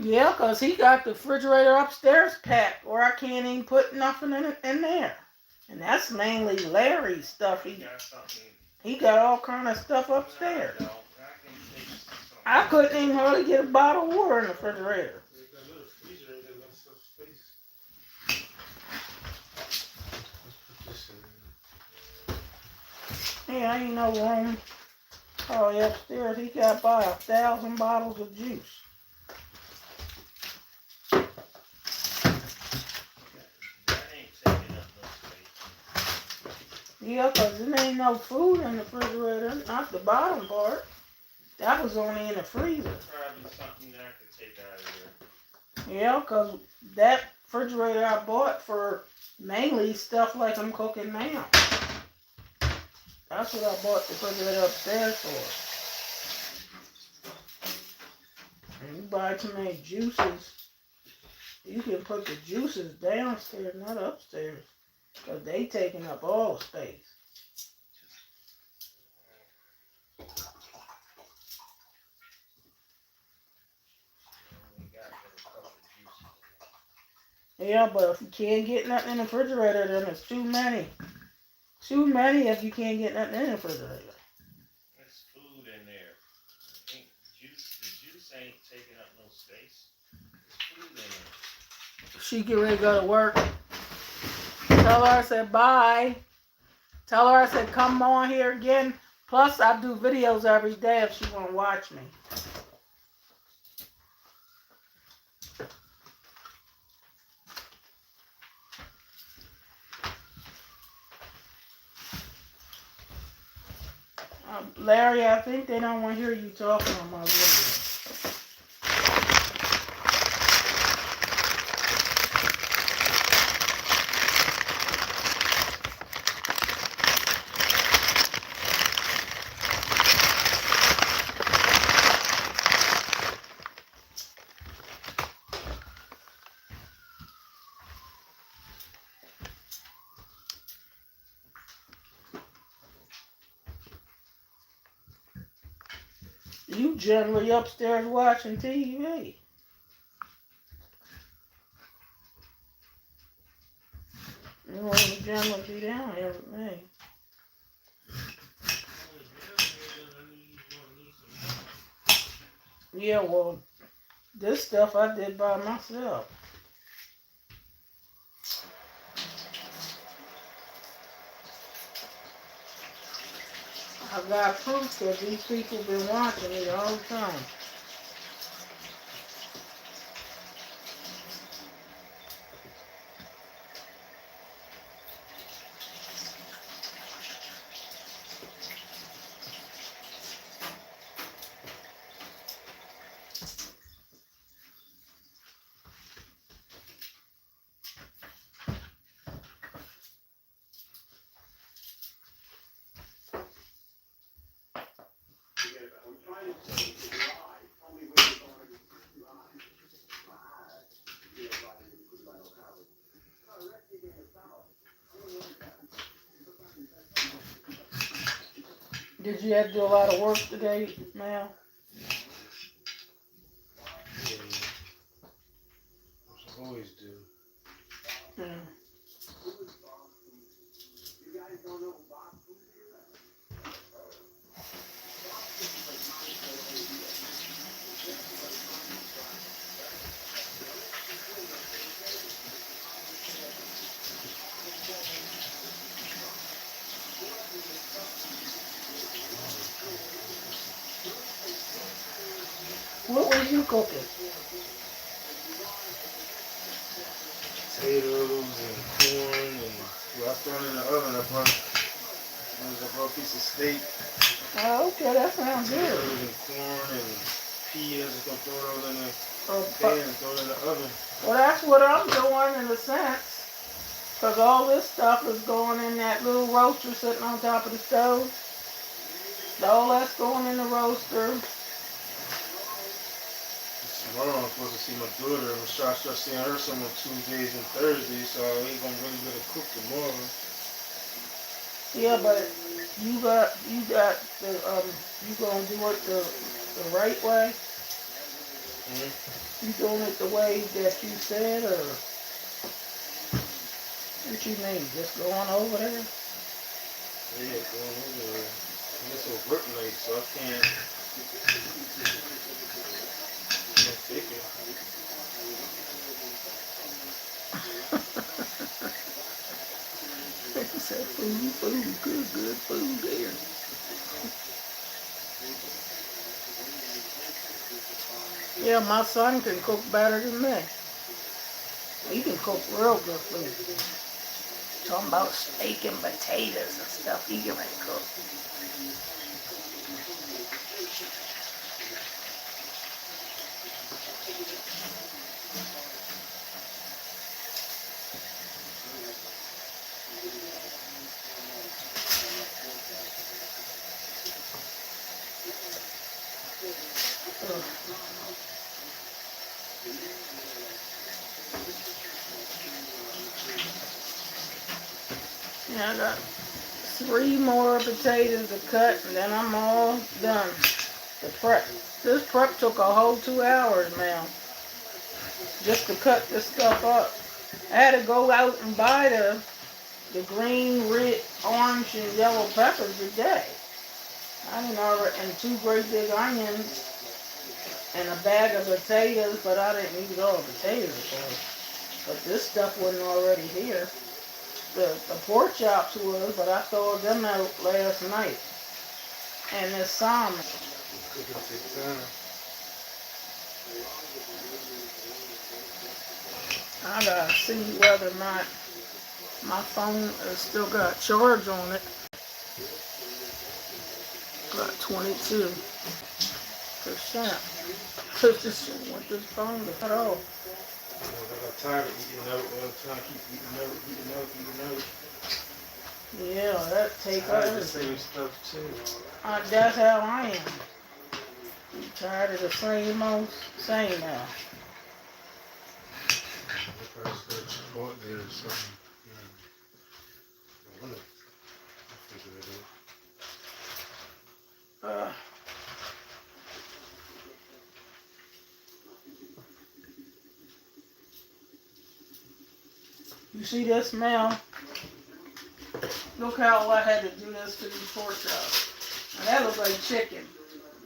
S1: Yeah, because he got the refrigerator upstairs packed where I can't even put nothing in there. And that's mainly Larry's stuff. He got all kind of stuff upstairs. I couldn't even hardly get a bottle of water in the refrigerator. Yeah, ain't no room. Oh, upstairs he got by 1,000 bottles of juice.
S2: That ain't taking up no space.
S1: Yeah, 'cause there ain't no food in the refrigerator, not the bottom part. That was only in the freezer.
S2: Probably something that I could take out of there.
S1: Yeah, 'cause that refrigerator I bought for mainly stuff like I'm cooking now. That's what I bought the refrigerator upstairs for. And you buy too many juices, you can put the juices downstairs, not upstairs. 'Cause they taking up all the space.
S2: We got a couple of juices.
S1: Yeah, but if you can't get nothing in the refrigerator, then it's too many. Too many if you can't get nothing in the refrigerator.
S2: There's food in there. The juice ain't taking up no space. There's food in there.
S1: She get ready to go to work. Tell her I said bye. Tell her I said come on here again. Plus I do videos every day if she wanna watch me. Larry, I think they don't want to hear you talking on my video. You generally upstairs watching TV. You want to generally be down here with me. Yeah, well, this stuff I did by myself. I got proof that these people been watching me the whole time. Did you have to do a lot of work today, Mel?
S3: Yeah. I always do.
S1: Hmm. What were you cooking?
S3: Potatoes and corn and well, I throw it in the oven. I brought a piece of steak.
S1: Oh, okay, that sounds good.
S3: Potatoes and corn and peas. I'm gonna throw it all in the
S1: Oh,
S3: pan and throw it in the oven.
S1: well, that's what I'm doing in a sense. Because all this stuff is going in that little roaster sitting on top of the stove. All that's going in the roaster.
S3: Tomorrow I'm supposed to see my daughter. I'm gonna start seeing her some on Tuesdays and Thursdays, so I ain't gonna really be able to cook tomorrow.
S1: Yeah, but you got the you gonna do it the right way?
S3: Mm-hmm.
S1: You doing it the way that you said, or what you mean? Just going over there?
S3: Yeah, going over there. And it's a work night, so I can't take it.
S1: He said, food, good food there. Yeah, my son can cook better than me. He can cook real good food. Talking about steak and potatoes and stuff. He can cook. Yeah, I got 3 more potatoes to cut, and then I'm all done. The prep. This prep took a whole 2 hours now, just to cut this stuff up. I had to go out and buy the green, red, orange, and yellow peppers today. I didn't order, and 2 great big onions, and a bag of potatoes, but I didn't use all the potatoes, so. But this stuff wasn't already here. The pork chops was, but I thawed them out last night. And this salmon.
S3: Cooking takes time.
S1: I gotta see whether or not my phone has still got charge on it. Got 22%. Cause this want this phone to cut off.
S3: I got tired of eating out all the time. Keep eating out.
S1: Yeah, that take
S3: Tired of the
S1: everything.
S3: same stuff too.
S1: That's how I am. I'm tired of the same old same now.
S3: If I start support there or something. I wonder. I'll figure it out.
S1: You see this smell? Look how I had to do this to these pork chops. And that looks like chicken.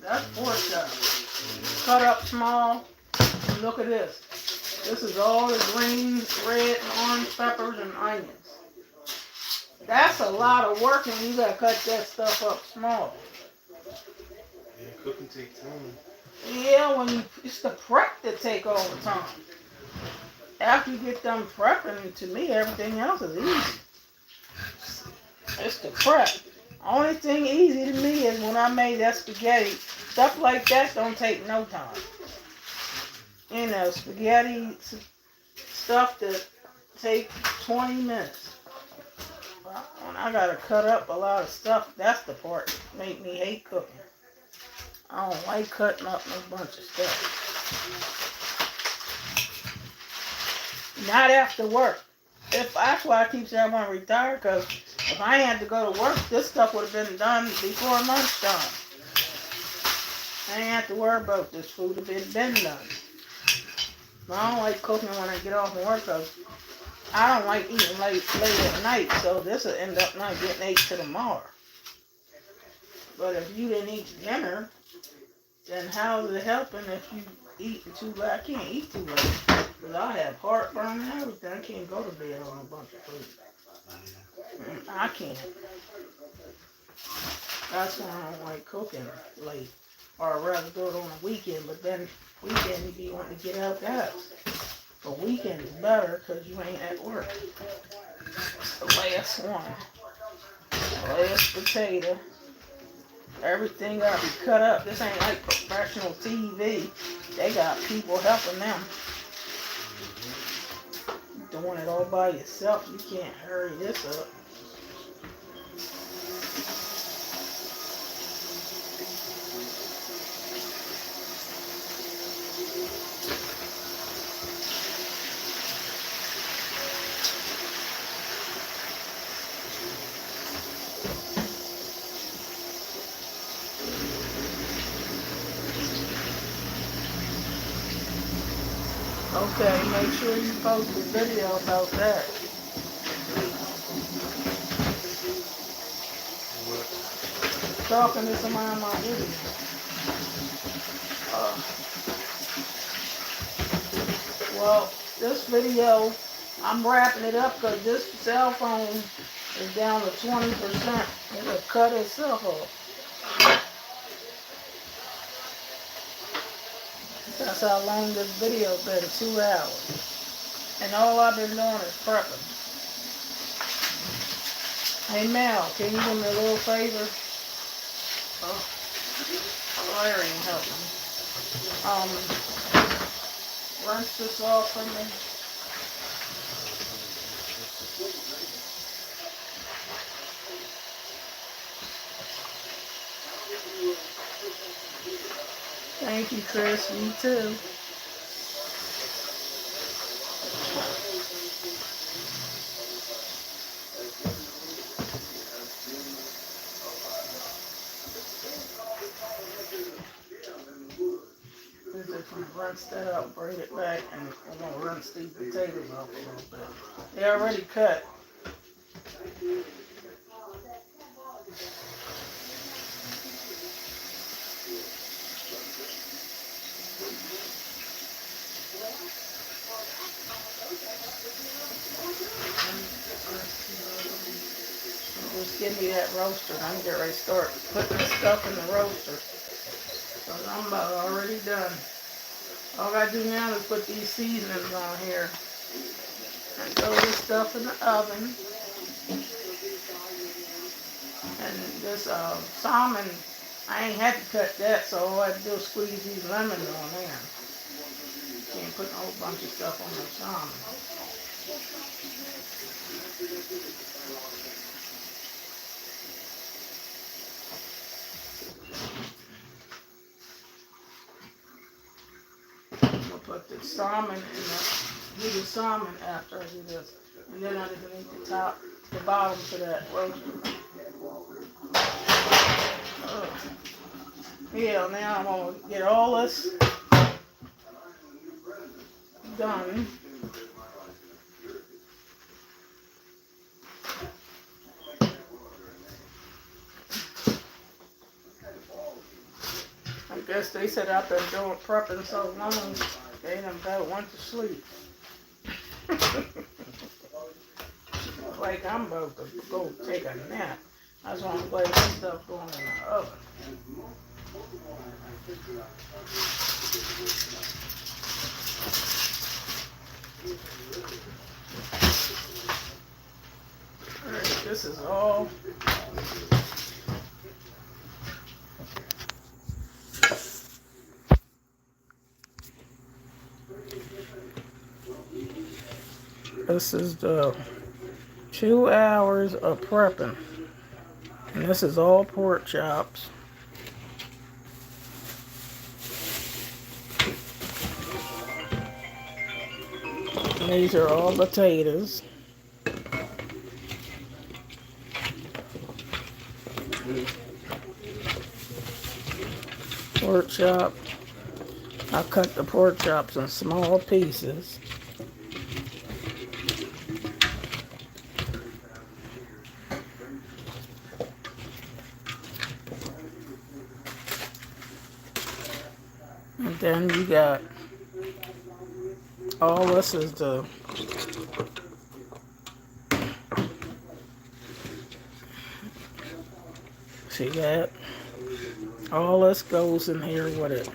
S1: That's pork chops. Cut up small. And look at this. This is all the green, red, and orange peppers and onions. That's a lot of work when you gotta cut that stuff up small.
S3: Yeah, cooking takes time.
S1: Yeah, it's the prep that take all the time. After you get done prepping, to me, everything else is easy. It's the prep. Only thing easy to me is when I made that spaghetti. Stuff like that don't take no time. You know, spaghetti stuff that take 20 minutes. When I gotta cut up a lot of stuff, that's the part that make me hate cooking. I don't like cutting up no bunch of stuff. Not after work. That's why I keep saying I want to retire, because if I had to go to work, this stuff would have been done before lunchtime. I ain't have to worry about this food if it had been done. But I don't like cooking when I get off from work, because I don't like eating late at night, so this will end up not getting ate till tomorrow. But if you didn't eat dinner, then how's it helping if you eating too late? I can't eat too late. Because I have heartburn and everything. I can't go to bed on a bunch of food. I can't. That's why I don't like cooking late. Or I'd rather do it on a weekend. But then weekend you be wanting to get out the house. But weekend is better because you ain't at work. It's the last one. The last potato. Everything got to be cut up. This ain't like professional TV. They got people helping them. Doing it all by yourself, you can't hurry this up. Okay, make sure you post a video about that.
S3: What?
S1: Talking to somebody on my video. Well, this video, I'm wrapping it up because this cell phone It's down to 20%. It'll cut itself off. That's how long this video been, 2 hours. And all I've been doing is prepping. Hey Mel, can you do me a little favor? Oh, Larry ain't helping. Rinse this off for me. Thank you, Chris. You too. If we rinse that out, braid it back, and I'm gonna rinse these potatoes off a little bit. They already cut. Just give me that roaster and I can get ready to start putting this stuff in the roaster. So I'm about already done. All I do now is put these seasonings on here. And throw this stuff in the oven. And this salmon, I ain't had to cut that, so all I do is squeeze these lemons on there. Can't put a whole bunch of stuff on the salmon. I'll put the salmon in do the salmon after I do this. And then I just need the bottom to that roaster. Yeah, now I'm going to get all this done. I guess they said I've been doing prepping so long, they done about went to sleep. Like I'm about to go take a nap. I just want to play this stuff going in the oven. Alright, this is all. This is the 2 hours of prepping. And this is all pork chops. And these are all potatoes. Pork chop. I cut the pork chops in small pieces. And then you got all this is the see that? All this goes in here with it.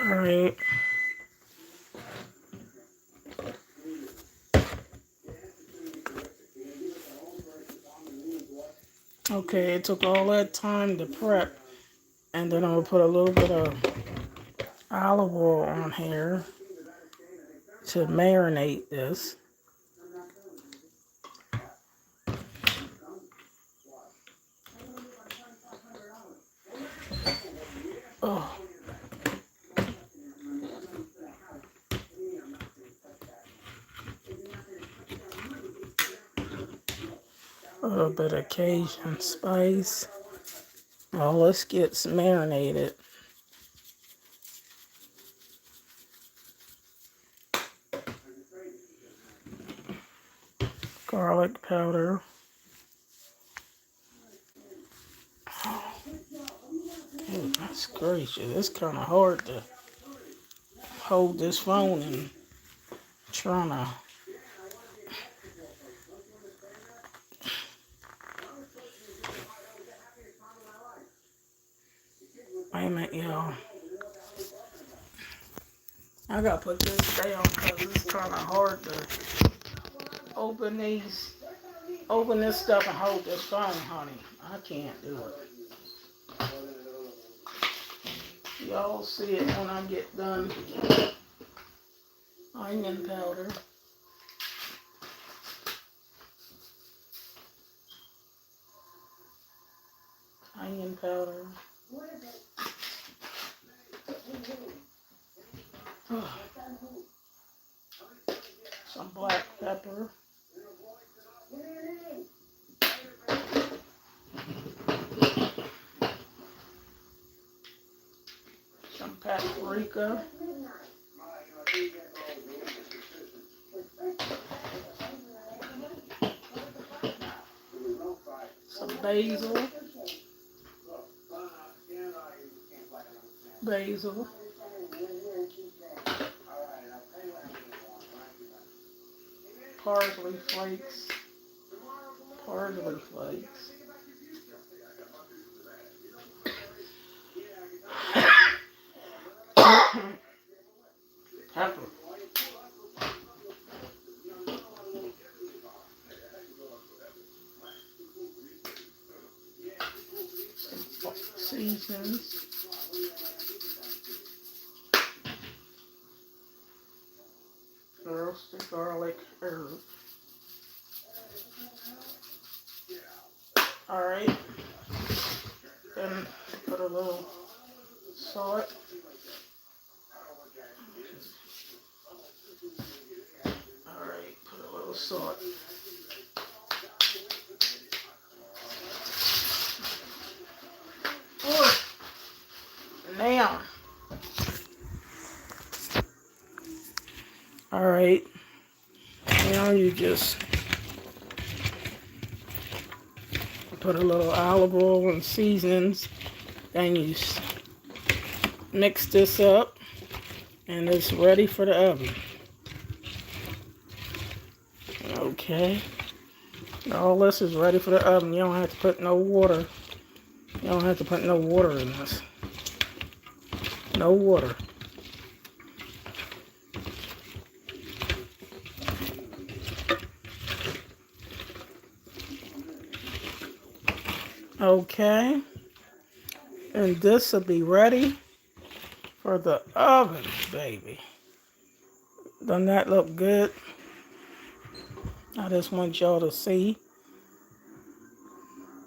S1: Alright. Okay, it took all that time to prep. And then I'm going to put a little bit of olive oil on here to marinate this. A little bit of Cajun spice. Well, let's get marinated. Garlic powder. Goodness gracious, it's kind of hard to hold this phone and trying to. Wait a minute, y'all. I gotta put this down because it's kind of hard to open this stuff and hold this phone, honey. I can't do it. Y'all see it when I get done. Onion powder. Onion powder. Some black pepper. Some paprika. Some basil. Parsley flakes. Pepper. Seasons. Roasted garlic herb. Alright. Then put a little salt. Alright, put a little salt. Oh, now. Alright. Now you just put a little olive oil and seasons. Then you mix this up. And it's ready for the oven. Okay. All this is ready for the oven. You don't have to put no water. You don't have to put no water in this. No water. Okay. And this will be ready for the oven, baby. Doesn't that look good? I just want y'all to see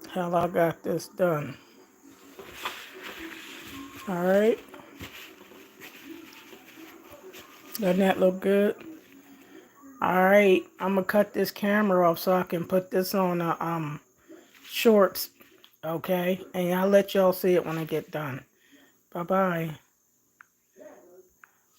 S1: how I got this done. Alright. Doesn't that look good? Alright. I'm going to cut this camera off so I can put this on shorts. Okay? And I'll let y'all see it when I get done. Bye-bye.